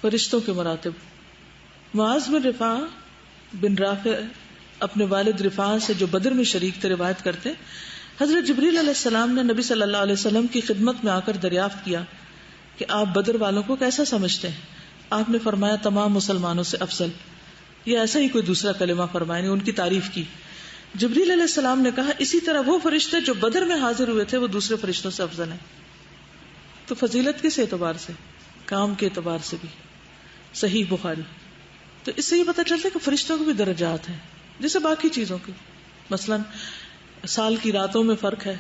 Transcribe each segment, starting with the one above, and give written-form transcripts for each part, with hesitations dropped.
فرشتوں کے مراتب. معاذ بن رفاع بن رافع اپنے والد رفاع سے جو بدر میں شریک تھے روایت کرتے، حضرت جبریل علیہ السلام نے نبی صلی اللہ علیہ وسلم کی خدمت میں آ کر دریافت کیا کہ آپ بدر والوں کو کیسا سمجھتے ہیں؟ آپ نے فرمایا تمام مسلمانوں سے افضل، یا ایسا ہی کوئی دوسرا کلمہ فرمایا، نے ان کی تعریف کی. جبریل علیہ السلام نے کہا اسی طرح وہ فرشتے جو بدر میں حاضر ہوئے تھے وہ دوسرے فرشتوں سے افضل ہیں. تو فضیلت کس اعتبار سے؟ کام کے اعتبار سے بھی. صحیح بخاری. تو اس سے یہ پتہ چلتا ہے کہ فرشتوں کے بھی درجات ہیں جیسے باقی چیزوں کے. مثلا سال کی راتوں میں فرق ہے،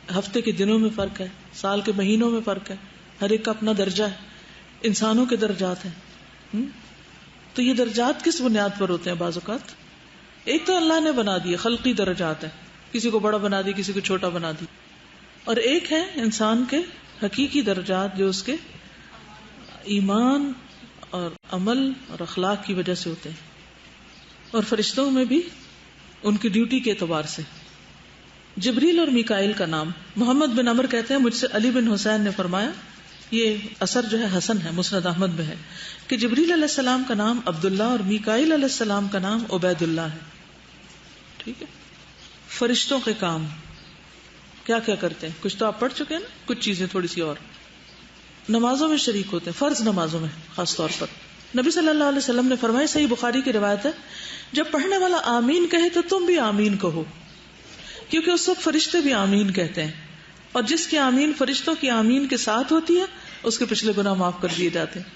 ہفتے کے دنوں میں فرق ہے، سال کے مہینوں میں فرق ہے، ہر ایک کا اپنا درجہ ہے. انسانوں کے درجات ہیں. تو یہ درجات کس بنیاد پر ہوتے ہیں؟ بعض اوقات ایک تو اللہ نے بنا دیے خلقی درجات ہیں، کسی کو بڑا بنا دی، کسی کو چھوٹا بنا دی. اور ایک ہے انسان کے حقیقی درجات جو اس کے ایمان اور عمل اور اخلاق کی وجہ سے ہوتے ہیں. اور فرشتوں میں بھی ان کی ڈیوٹی کے اعتبار سے. جبریل اور میکائیل کا نام. محمد بن عمر کہتے ہیں مجھ سے علی بن حسین نے فرمایا، یہ اثر جو ہے حسن ہے، مسند احمد میں ہے، کہ جبریل علیہ السلام کا نام عبداللہ اور میکائیل علیہ السلام کا نام عبید اللہ ہے. ٹھیک ہے. فرشتوں کے کام کیا کیا کرتے ہیں کچھ تو آپ پڑھ چکے ہیں نا، کچھ چیزیں تھوڑی سی اور. نمازوں میں شریک ہوتے ہیں، فرض نمازوں میں خاص طور پر. نبی صلی اللہ علیہ وسلم نے فرمایا، صحیح بخاری کی روایت ہے، جب پڑھنے والا آمین کہے تو تم بھی آمین کہو، کیونکہ اس وقت فرشتے بھی آمین کہتے ہیں، اور جس کی آمین فرشتوں کی آمین کے ساتھ ہوتی ہے اس کے پچھلے گناہ معاف کر دیے جاتے ہیں.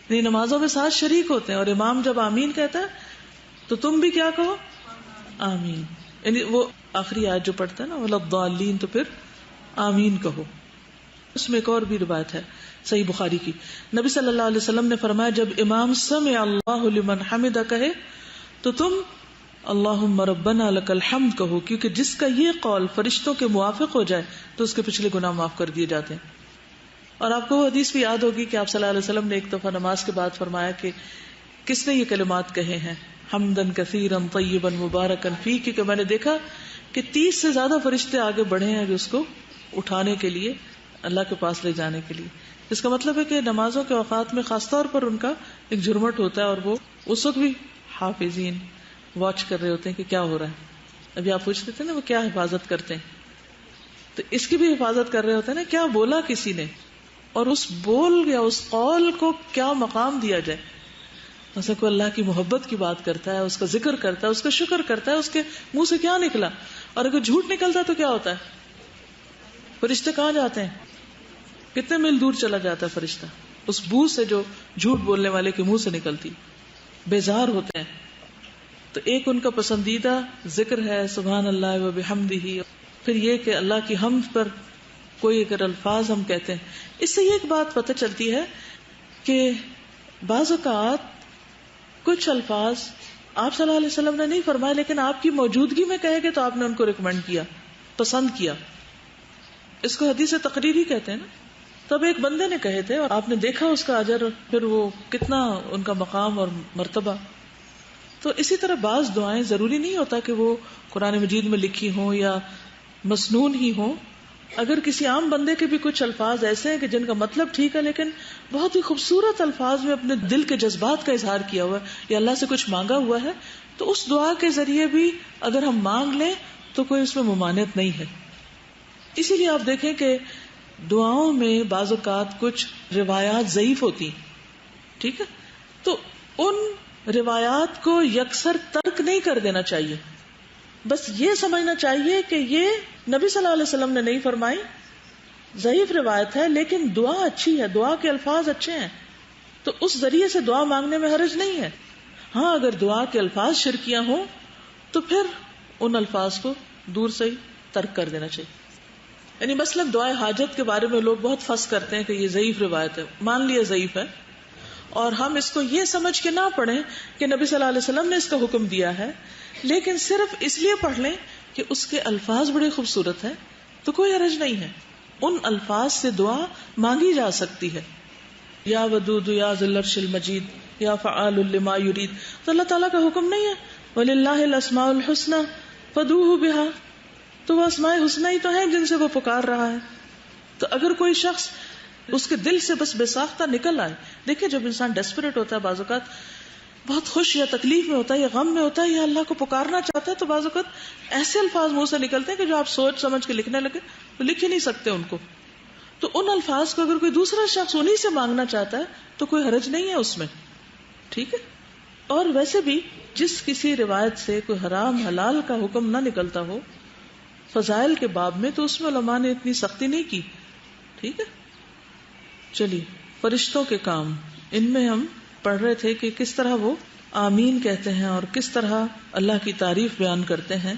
یعنی نمازوں میں ساتھ شریک ہوتے ہیں، اور امام جب آمین کہتا ہے تو تم بھی کیا کہو؟ آمین. یعنی وہ آخری آیت جو پڑھتا ہے نا وَلَا الضَّالِّينَ، تو پھر آمین کہو. اس میں ایک اور بھی روایت ہے صحیح بخاری کی، نبی صلی اللہ علیہ وسلم نے فرمایا جب امام سمع اللہ لمن حمدہ کہے تو تم اللہم ربنا لک الحمد کہو، کیونکہ جس کا یہ قول فرشتوں کے موافق ہو جائے تو اس کے پچھلے گناہ معاف کر دیے جاتے ہیں. اور آپ کو وہ حدیث بھی یاد ہوگی کہ آپ صلی اللہ علیہ وسلم نے ایک دفعہ نماز کے بعد فرمایا کہ کس نے یہ کلمات کہے ہیں، حمدن کثیرا طیبا مبارکا فی، کیونکہ میں نے دیکھا کہ 30 سے زیادہ فرشتے آگے بڑھے ہیں جو اس کو اٹھانے کے لیے، اللہ کے پاس لے جانے کے لیے. اس کا مطلب ہے کہ نمازوں کے اوقات میں خاص طور پر ان کا ایک جھرمٹ ہوتا ہے، اور وہ اس وقت بھی حافظین واچ کر رہے ہوتے ہیں کہ کیا ہو رہا ہے. ابھی آپ پوچھ رہے تھے نا وہ کیا حفاظت کرتے ہیں، تو اس کی بھی حفاظت کر رہے ہوتے ہیں نا، کیا بولا کسی نے اور اس بول یا اس قول کو کیا مقام دیا جائے. مثلا کوئی اللہ کی محبت کی بات کرتا ہے، اس کا ذکر کرتا ہے، اس کا شکر کرتا ہے، اس کے منہ سے کیا نکلا، اور اگر جھوٹ نکلتا تو کیا ہوتا ہے؟ فرشتے کہاں جاتے ہیں؟ کتنے میل دور چلا جاتا ہے فرشتہ اس بو سے جو جھوٹ بولنے والے کے منہ سے نکلتی، بیزار ہوتے ہیں. تو ایک ان کا پسندیدہ ذکر ہے سبحان اللہ و بحمدہ. پھر یہ کہ اللہ کی حمد پر کوئی اگر الفاظ ہم کہتے ہیں، اس سے یہ ایک بات پتہ چلتی ہے کہ بعض اوقات کچھ الفاظ آپ صلی اللہ علیہ وسلم نے نہیں فرمائے لیکن آپ کی موجودگی میں کہے گے تو آپ نے ان کو ریکمینڈ کیا، پسند کیا. اس کو حدیث تقریری کہتے ہیں نا. تب ایک بندے نے کہے تھے اور آپ نے دیکھا اس کا اجر، پھر وہ کتنا ان کا مقام اور مرتبہ. تو اسی طرح بعض دعائیں ضروری نہیں ہوتا کہ وہ قرآن مجید میں لکھی ہوں یا مسنون ہی ہوں. اگر کسی عام بندے کے بھی کچھ الفاظ ایسے ہیں کہ جن کا مطلب ٹھیک ہے لیکن بہت ہی خوبصورت الفاظ میں اپنے دل کے جذبات کا اظہار کیا ہوا ہے یا اللہ سے کچھ مانگا ہوا ہے، تو اس دعا کے ذریعے بھی اگر ہم مانگ لیں تو کوئی اس میں ممانعت نہیں ہے. اسی لیے آپ دیکھیں کہ دعاؤں میں بعض اوقات کچھ روایات ضعیف ہوتی، ٹھیک ہے، تو ان روایات کو یکسر ترک نہیں کر دینا چاہیے. بس یہ سمجھنا چاہیے کہ یہ نبی صلی اللہ علیہ وسلم نے نہیں فرمائی، ضعیف روایت ہے لیکن دعا اچھی ہے، دعا کے الفاظ اچھے ہیں، تو اس ذریعے سے دعا مانگنے میں حرج نہیں ہے. ہاں اگر دعا کے الفاظ شرکیاں ہوں تو پھر ان الفاظ کو دور سے ہی ترک کر دینا چاہیے. یعنی مثلا دعائے حاجت کے بارے میں لوگ بہت فس کرتے ہیں کہ یہ ضعیف روایت ہے، مان لیا ضعیف ہے، اور ہم اس کو یہ سمجھ کے نہ پڑھیں کہ نبی صلی اللہ علیہ وسلم نے اس کا حکم دیا ہے، لیکن صرف اس لیے پڑھ لیں کہ اس کے الفاظ بڑے خوبصورت ہیں تو کوئی حرج نہیں ہے. ان الفاظ سے دعا مانگی جا سکتی ہے. یا ودود یا ذی العرش المجید یا فعال لما یرید، تو اللہ تعالیٰ کا حکم نہیں ہے وَلِلَّهِ الْأَسْمَاءُ الْحُسْنَى فَادْعُوهُ بِهَا، تو وہ اسماء حسنہ ہی تو ہیں جن سے وہ پکار رہا ہے. تو اگر کوئی شخص اس کے دل سے بس بے ساختہ نکل آئے. دیکھیں جب انسان ڈیسپریٹ ہوتا ہے، بعض اوقات بہت خوش یا تکلیف میں ہوتا ہے یا غم میں ہوتا ہے یا اللہ کو پکارنا چاہتا ہے، تو بعض اوقات ایسے الفاظ منہ سے نکلتے ہیں کہ جو آپ سوچ سمجھ کے لکھنے لگے تو لکھ ہی نہیں سکتے ان کو. تو ان الفاظ کو اگر کوئی دوسرا شخص انہی سے مانگنا چاہتا ہے تو کوئی حرج نہیں ہے اس میں، ٹھیک ہے. اور ویسے بھی جس کسی روایت سے کوئی حرام حلال کا حکم نہ نکلتا ہو فضائل کے باب میں، تو اس میں علماء نے اتنی سختی نہیں کی، ٹھیک ہے. چلیے فرشتوں کے کام، ان میں ہم پڑھ رہے تھے کہ کس طرح وہ آمین کہتے ہیں اور کس طرح اللہ کی تعریف بیان کرتے ہیں.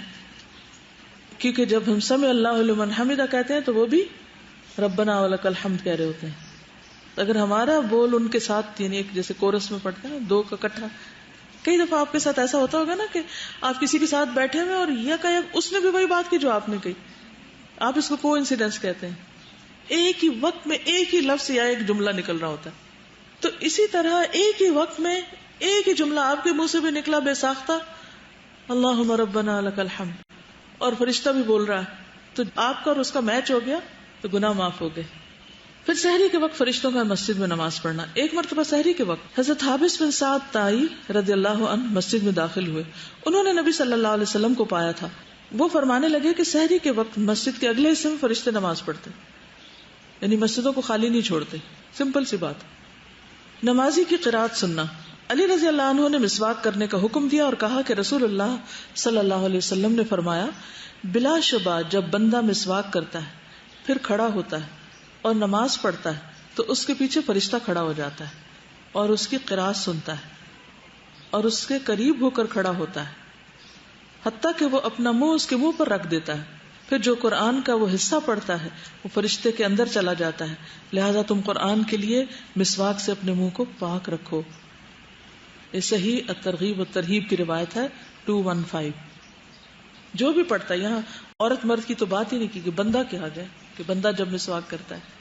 کیونکہ جب ہم سمع اللہ لمن حمدہ کہتے ہیں تو وہ بھی ربنا ولک الحمد کہہ رہے ہوتے ہیں. اگر ہمارا بول ان کے ساتھ، یعنی ایک جیسے کورس میں پڑھتے ہیں نا، دو کا اکٹھا. کئی دفعہ آپ کے ساتھ ایسا ہوتا ہوگا نا کہ آپ کسی کے ساتھ بیٹھے ہوئے اور اس نے بھی وہی بات کی جو آپ نے کہی. آپ اس کو کو انسیڈنس کہتے ہیں. ایک ہی وقت میں ایک ہی لفظ یا ایک جملہ نکل رہا ہوتا ہے. تو اسی طرح ایک ہی وقت میں ایک ہی جملہ آپ کے منہ سے بھی نکلا بے ساختہ، اللہم ربنا لک الحمد، اور فرشتہ بھی بول رہا ہے، تو آپ کا اور اس کا میچ ہو گیا تو گناہ معاف ہو گئے. پھر سحری کے وقت فرشتوں کا مسجد میں نماز پڑھنا. ایک مرتبہ سحری کے وقت حضرت حابس بن سعد تائی رضی اللہ عنہ مسجد میں داخل ہوئے. انہوں نے نبی صلی اللہ علیہ وسلم کو پایا تھا. وہ فرمانے لگے کہ سحری کے وقت مسجد کے اگلے حصے میں فرشتے نماز پڑھتے، یعنی مسجدوں کو خالی نہیں چھوڑتے. سمپل سی بات. نمازی کی قرات سننا. علی رضی اللہ عنہ نے مسواک کرنے کا حکم دیا اور کہا کہ رسول اللہ صلی اللہ علیہ وسلم نے فرمایا، بلا شبہ جب بندہ مسواک کرتا ہے پھر کھڑا ہوتا ہے اور نماز پڑھتا ہے تو اس کے پیچھے فرشتہ کھڑا ہو جاتا ہے اور اس کی قرات سنتا ہے اور اس کے قریب ہو کر کھڑا ہوتا ہے حتیٰ کہ وہ اپنا منہ اس کے منہ پر رکھ دیتا ہے. پھر جو قرآن کا وہ حصہ پڑھتا ہے وہ فرشتے کے اندر چلا جاتا ہے. لہذا تم قرآن کے لیے مسواک سے اپنے منہ کو پاک رکھو. یہ صحیح الترغیب والترہیب کی روایت ہے 215. جو بھی پڑھتا ہے، یہاں عورت مرد کی تو بات ہی نہیں کی کہ بندہ کیا جائے، کہ بندہ جب مسواک کرتا ہے،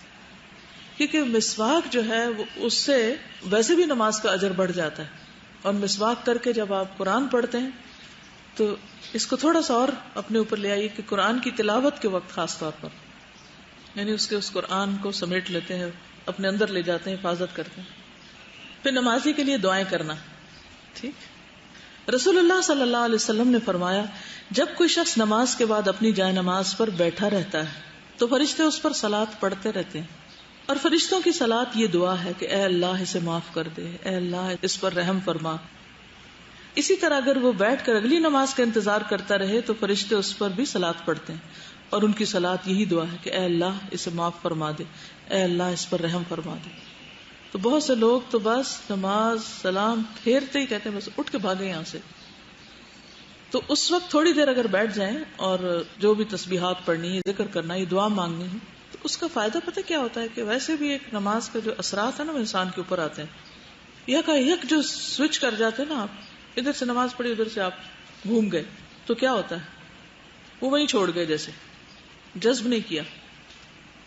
کیونکہ مسواک جو ہے وہ اس سے ویسے بھی نماز کا اجر بڑھ جاتا ہے. اور مسواک کر کے جب آپ قرآن پڑھتے ہیں تو اس کو تھوڑا سا اور اپنے اوپر لے آئیے کہ قرآن کی تلاوت کے وقت خاص طور پر، یعنی اس قرآن کو سمیٹ لیتے ہیں، اپنے اندر لے جاتے ہیں، حفاظت کرتے ہیں. پھر نمازی کے لیے دعائیں کرنا. ٹھیک. رسول اللہ صلی اللہ علیہ وسلم نے فرمایا، جب کوئی شخص نماز کے بعد اپنی جائے نماز پر بیٹھا رہتا ہے تو فرشتے اس پر صلاۃ پڑھتے رہتے ہیں. اور فرشتوں کی صلاۃ یہ دعا ہے کہ اے اللہ اسے معاف کر دے، اے اللہ اس پر رحم فرما. اسی طرح اگر وہ بیٹھ کر اگلی نماز کا انتظار کرتا رہے تو فرشتے اس پر بھی صلاۃ پڑھتے ہیں اور ان کی صلاۃ یہی دعا ہے کہ اے اللہ اسے معاف فرما دے، اے اللہ اس پر رحم فرما دے. تو بہت سے لوگ تو بس نماز سلام پھیرتے ہی کہتے ہیں بس اٹھ کے بھاگے یہاں سے. تو اس وقت تھوڑی دیر اگر بیٹھ جائیں اور جو بھی تسبیحات پڑھنی ہے، ذکر کرنا ہے، دعا مانگنی ہے، تو اس کا فائدہ پتہ کیا ہوتا ہے کہ ویسے بھی ایک نماز کا جو اثرات ہے نا وہ انسان کے اوپر آتے ہیں. یک جو سوئچ کر جاتے ہیں نا، آپ ادھر سے نماز پڑھی ادھر سے آپ گھوم گئے تو کیا ہوتا ہے، وہ وہیں چھوڑ گئے، جیسے جذب نہیں کیا.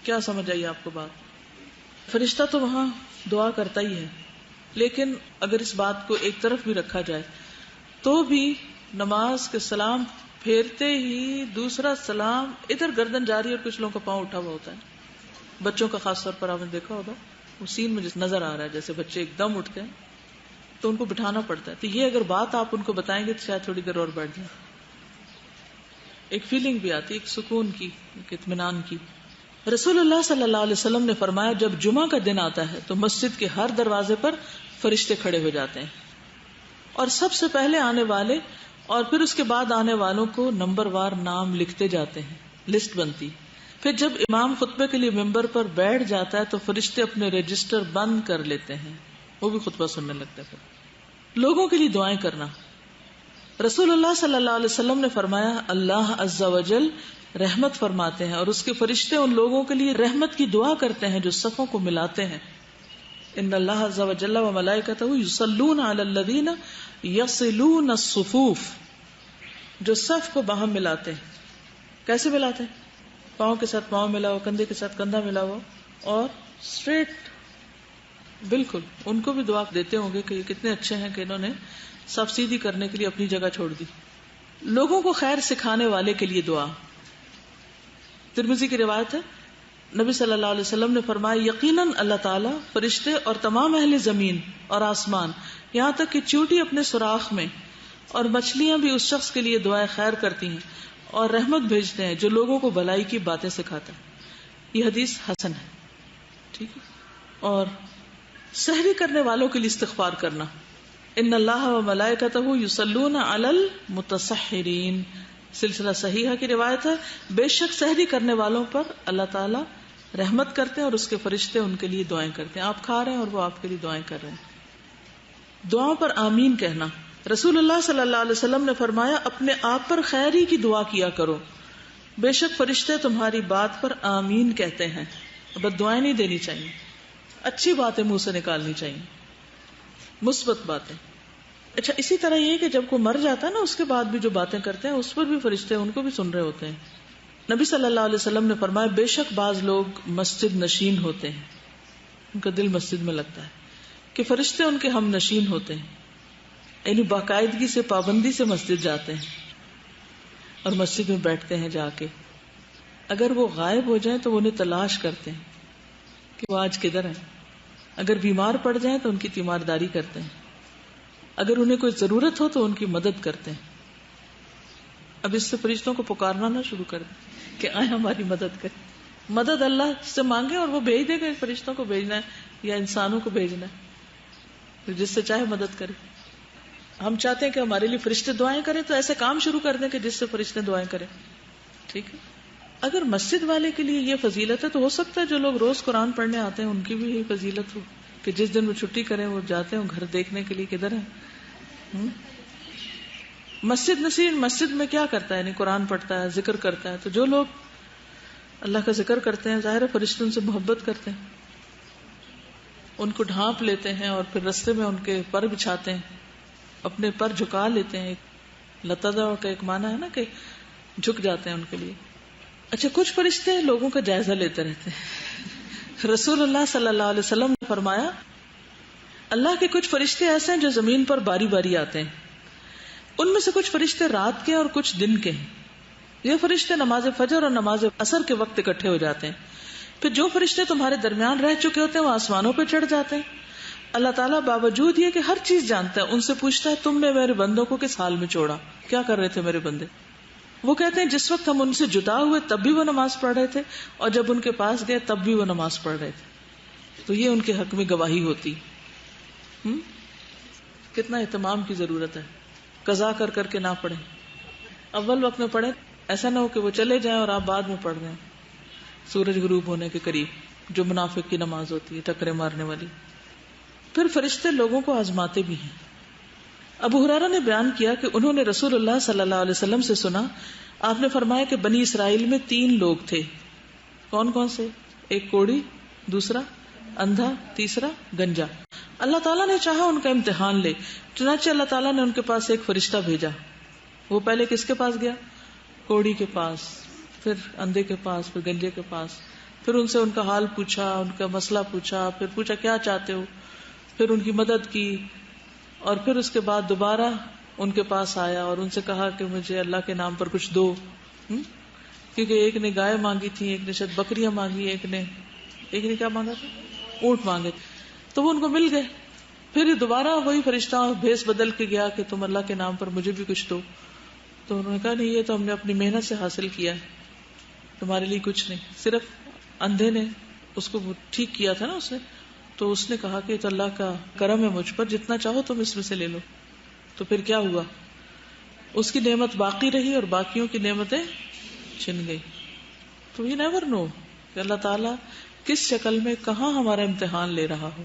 کیا سمجھ آئی آپ کو بات؟ فرشتہ تو وہاں دعا کرتا ہی ہے، لیکن اگر اس بات کو ایک طرف بھی رکھا جائے تو بھی نماز کے سلام پھیرتے ہی دوسرا سلام ادھر گردن جاری اور کچھ لوگوں کا پاؤں اٹھا ہوا ہوتا ہے. بچوں کا خاص طور پر آپ نے دیکھا ہوگا، وہ سین میں نظر آ رہا ہے جیسے بچے ایک دم اٹھتے ہیں تو ان کو بٹھانا پڑتا ہے. تو یہ اگر بات آپ ان کو بتائیں گے تو شاید تھوڑی دیر اور بیٹھ جائیں. ایک فیلنگ بھی آتی، ایک سکون کی، ایک اطمینان کی. رسول اللہ صلی اللہ علیہ وسلم نے فرمایا، جب جمعہ کا دن آتا ہے تو مسجد کے ہر دروازے پر فرشتے کھڑے ہو جاتے ہیں اور سب سے پہلے آنے والے اور پھر اس کے بعد آنے والوں کو نمبر وار نام لکھتے جاتے ہیں، لسٹ بنتی. پھر جب امام خطبے کے لیے ممبر پر بیٹھ جاتا ہے تو فرشتے اپنے رجسٹر بند کر لیتے ہیں، وہ بھی خطبہ سننے لگتا ہے. پھر لوگوں کے لیے دعائیں کرنا. رسول اللہ صلی اللہ علیہ وسلم نے فرمایا، اللہ عز و جل رحمت فرماتے ہیں اور اس کے فرشتے ان لوگوں کے لیے رحمت کی دعا کرتے ہیں جو صفوں کو ملاتے ہیں. ان اللہ عز و جل و ملائکتہ یصلون علی الذین یصلون الصفوف، جو صف کو باہم ملاتے ہیں. کیسے ملاتے ہیں؟ پاؤں کے ساتھ پاؤں ملا ہوا، کندھے کے ساتھ کندھا ملا ہوا اور اسٹریٹ. بالکل ان کو بھی دعا دیتے ہوں گے کہ یہ کتنے اچھے ہیں کہ انہوں نے صف سیدھی کرنے کے لیے اپنی جگہ چھوڑ دی. لوگوں کو خیر سکھانے والے کے لیے دعا. ترمذی کی روایت ہے، نبی صلی اللہ علیہ وسلم نے فرمایا یقیناً اللہ تعالیٰ فرشتے اور تمام اہل زمین اور آسمان یہاں تک کہ چیونٹی اپنے سوراخ میں اور مچھلیاں بھی اس شخص کے لیے دعائیں خیر کرتی ہیں اور رحمت بھیجتے ہیں جو لوگوں کو بھلائی کی باتیں سکھاتا ہے. یہ حدیث حسن ہے. ٹھیک ہے. اور سحری کرنے والوں کے لیے استغفار کرنا. ان اللہ و ملائکتہ یصلون علی المتسحرین، سلسلہ صحیحہ کی روایت ہے. بے شک سحری کرنے والوں پر اللہ تعالی رحمت کرتے ہیں اور اس کے فرشتے ان کے لیے دعائیں کرتے ہیں. آپ کھا رہے ہیں اور وہ آپ کے لیے دعائیں کر رہے ہیں. دعاؤں پر آمین کہنا. رسول اللہ صلی اللہ علیہ وسلم نے فرمایا اپنے آپ پر خیری کی دعا کیا کرو، بے شک فرشتے تمہاری بات پر آمین کہتے ہیں. بس دعائیں نہیں دینی چاہیے، اچھی باتیں منہ سے نکالنی چاہیے، مثبت باتیں. اچھا، اسی طرح یہ کہ جب کوئی مر جاتا ہے نا اس کے بعد بھی جو باتیں کرتے ہیں اس پر بھی فرشتے ان کو بھی سن رہے ہوتے ہیں. نبی صلی اللہ علیہ وسلم نے فرمایا بے شک بعض لوگ مسجد نشین ہوتے ہیں، ان کا دل مسجد میں لگتا ہے، کہ فرشتے ان کے ہم نشین ہوتے ہیں، یعنی باقاعدگی سے پابندی سے مسجد جاتے ہیں اور مسجد میں بیٹھتے ہیں جا کے. اگر وہ غائب ہو جائیں تو وہ انہیں تلاش کرتے ہیں کہ وہ آج کدھر ہیں. اگر بیمار پڑ جائیں تو ان کی تیمارداری کرتے ہیں. اگر انہیں کوئی ضرورت ہو تو ان کی مدد کرتے ہیں. اب اس سے فرشتوں کو پکارنا نہ شروع کر دیں کہ آئے ہماری مدد کریں. مدد اللہ سے مانگے اور وہ بھیج دے گا. فرشتوں کو بھیجنا ہے یا انسانوں کو بھیجنا ہے، جس سے چاہے مدد کرے. ہم چاہتے ہیں کہ ہمارے لیے فرشتے دعائیں کریں تو ایسے کام شروع کر دیں کہ جس سے فرشتے دعائیں کریں. ٹھیک ہے. اگر مسجد والے کے لیے یہ فضیلت ہے تو ہو سکتا ہے جو لوگ روز قرآن پڑھنے آتے ہیں ان کی بھی یہی فضیلت ہو کہ جس دن وہ چھٹی کریں وہ جاتے ہیں گھر دیکھنے کے لیے کدھر ہے. مسجد نشین مسجد میں کیا کرتا ہے؟ یعنی قرآن پڑھتا ہے، ذکر کرتا ہے. تو جو لوگ اللہ کا ذکر کرتے ہیں ظاہر ہے فرشتے ان سے محبت کرتے ہیں، ان کو ڈھانپ لیتے ہیں اور پھر رستے میں ان کے پر بچھاتے ہیں، اپنے پر جھکا لیتے ہیں. لتذع کا ایک معنی ہے نا کہ جھک جاتے ہیں ان کے لیے. اچھا، کچھ فرشتے لوگوں کا جائزہ لیتے رہتے ہیں. رسول اللہ صلی اللہ علیہ وسلم نے فرمایا اللہ کے کچھ فرشتے ایسے ہیں جو زمین پر باری باری آتے ہیں. ان میں سے کچھ فرشتے رات کے اور کچھ دن کے ہیں. یہ فرشتے نماز فجر اور نماز عصر کے وقت اکٹھے ہو جاتے ہیں. پھر جو فرشتے تمہارے درمیان رہ چکے ہوتے ہیں وہ آسمانوں پہ چڑھ جاتے ہیں. اللہ تعالیٰ باوجود یہ کہ ہر چیز جانتا ہے ان سے پوچھتا ہے تم نے میرے بندوں کو کس حال میں چھوڑا، کیا کر رہے تھے میرے بندے. وہ کہتے ہیں جس وقت ہم ان سے جدا ہوئے تب بھی وہ نماز پڑھ رہے تھے اور جب ان کے پاس گئے تب بھی وہ نماز پڑھ رہے تھے. تو یہ ان کے حق میں گواہی ہوتی. کتنا اہتمام کی ضرورت ہے. قضا کر کر کے نہ پڑھیں، اول وقت میں پڑھیں. ایسا نہ ہو کہ وہ چلے جائیں اور آپ بعد میں پڑھ رہے ہیں سورج غروب ہونے کے قریب، جو منافق کی نماز ہوتی ہے ٹکرے مارنے والی. پھر فرشتے لوگوں کو آزماتے بھی ہیں. ابو ہریرہ نے بیان کیا کہ انہوں نے رسول اللہ صلی اللہ علیہ وسلم سے سنا، آپ نے فرمایا کہ بنی اسرائیل میں 3 لوگ تھے. کون کون سے؟ ایک کوڑی، دوسرا اندھا، تیسرا گنجا. اللہ تعالیٰ نے چاہا ان کا امتحان لے، چنانچہ اللہ تعالیٰ نے ان کے پاس ایک فرشتہ بھیجا. وہ پہلے کس کے پاس گیا؟ کوڑی کے پاس، پھر اندھے کے پاس، پھر گنجے کے پاس. پھر ان سے ان کا حال پوچھا، ان کا مسئلہ پوچھا، پھر پوچھا کیا چاہتے ہو، پھر ان کی مدد کی، اور پھر اس کے بعد دوبارہ ان کے پاس آیا اور ان سے کہا کہ مجھے اللہ کے نام پر کچھ دو. کیونکہ ایک نے گائے مانگی تھی، ایک نے شاید بکریاں مانگی، ایک نے کیا مانگا تھا؟ اونٹ مانگے. تو وہ ان کو مل گئے. پھر دوبارہ وہی فرشتہ بھیس بدل کے گیا کہ تم اللہ کے نام پر مجھے بھی کچھ دو. تو انہوں نے کہا نہیں، یہ تو ہم نے اپنی محنت سے حاصل کیا ہے، تمہارے لیے کچھ نہیں. صرف اندھے نے اس کو ٹھیک کیا تھا نا اس نے، تو اس نے کہا کہ تو اللہ کا کرم ہے مجھ پر، جتنا چاہو تم اس میں سے لے لو. تو پھر کیا ہوا؟ اس کی نعمت باقی رہی اور باقیوں کی نعمتیں چھن گئی. تو یہ نیور نو کہ اللہ تعالیٰ کس شکل میں کہاں ہمارا امتحان لے رہا ہو،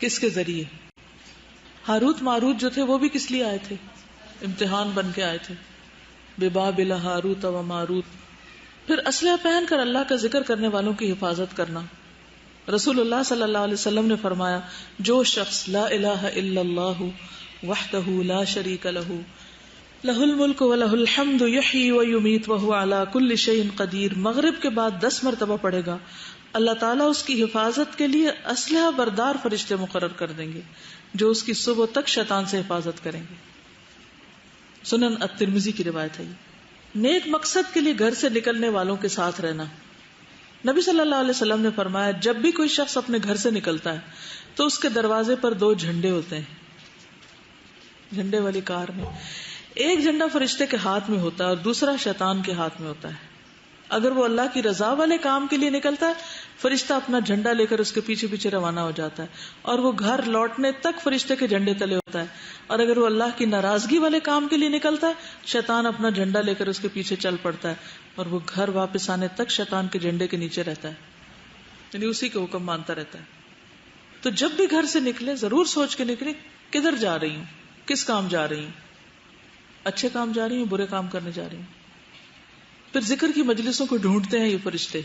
کس کے ذریعے. ہاروت ماروت جو تھے وہ بھی کس لیے آئے تھے؟ امتحان بن کے آئے تھے. ببابل ہاروت و ماروت. پھر اسلحہ پہن کر اللہ کا ذکر کرنے والوں کی حفاظت کرنا. رسول اللہ صلی اللہ علیہ وسلم نے فرمایا جو شخص لا الہ الا اللہ وحدہ لا شریک لہ لہ الملک و لہ الحمد یحیی و یمیت وہو علی کل شیء قدیر مغرب کے بعد 10 مرتبہ پڑھے گا، اللہ تعالیٰ اس کی حفاظت کے لیے اسلحہ بردار فرشتے مقرر کر دیں گے جو اس کی صبح تک شیطان سے حفاظت کریں گے. سنن الترمذی کی روایت ہے. نیک مقصد کے لیے گھر سے نکلنے والوں کے ساتھ رہنا. نبی صلی اللہ علیہ وسلم نے فرمایا جب بھی کوئی شخص اپنے گھر سے نکلتا ہے تو اس کے دروازے پر 2 جھنڈے ہوتے ہیں. جھنڈے والی کار میں ایک جھنڈا فرشتے کے ہاتھ میں ہوتا ہے اور دوسرا شیطان کے ہاتھ میں ہوتا ہے. اگر وہ اللہ کی رضا والے کام کے لیے نکلتا ہے فرشتہ اپنا جھنڈا لے کر اس کے پیچھے پیچھے روانہ ہو جاتا ہے اور وہ گھر لوٹنے تک فرشتے کے جھنڈے تلے ہوتا ہے. اور اگر وہ اللہ کی ناراضگی والے کام کے لیے نکلتا ہے شیطان اپنا جھنڈا لے کر اس کے پیچھے چل پڑتا ہے اور وہ گھر واپس آنے تک شیطان کے جھنڈے کے نیچے رہتا ہے, یعنی اسی کے حکم مانتا رہتا ہے. تو جب بھی گھر سے نکلے ضرور سوچ کے نکلے کدھر جا رہی ہوں, کس کام جا رہی ہوں, اچھے کام جا رہی ہوں, برے کام کرنے جا رہی ہوں. پھر ذکر کی مجلسوں کو ڈھونڈتے ہیں یہ فرشتے.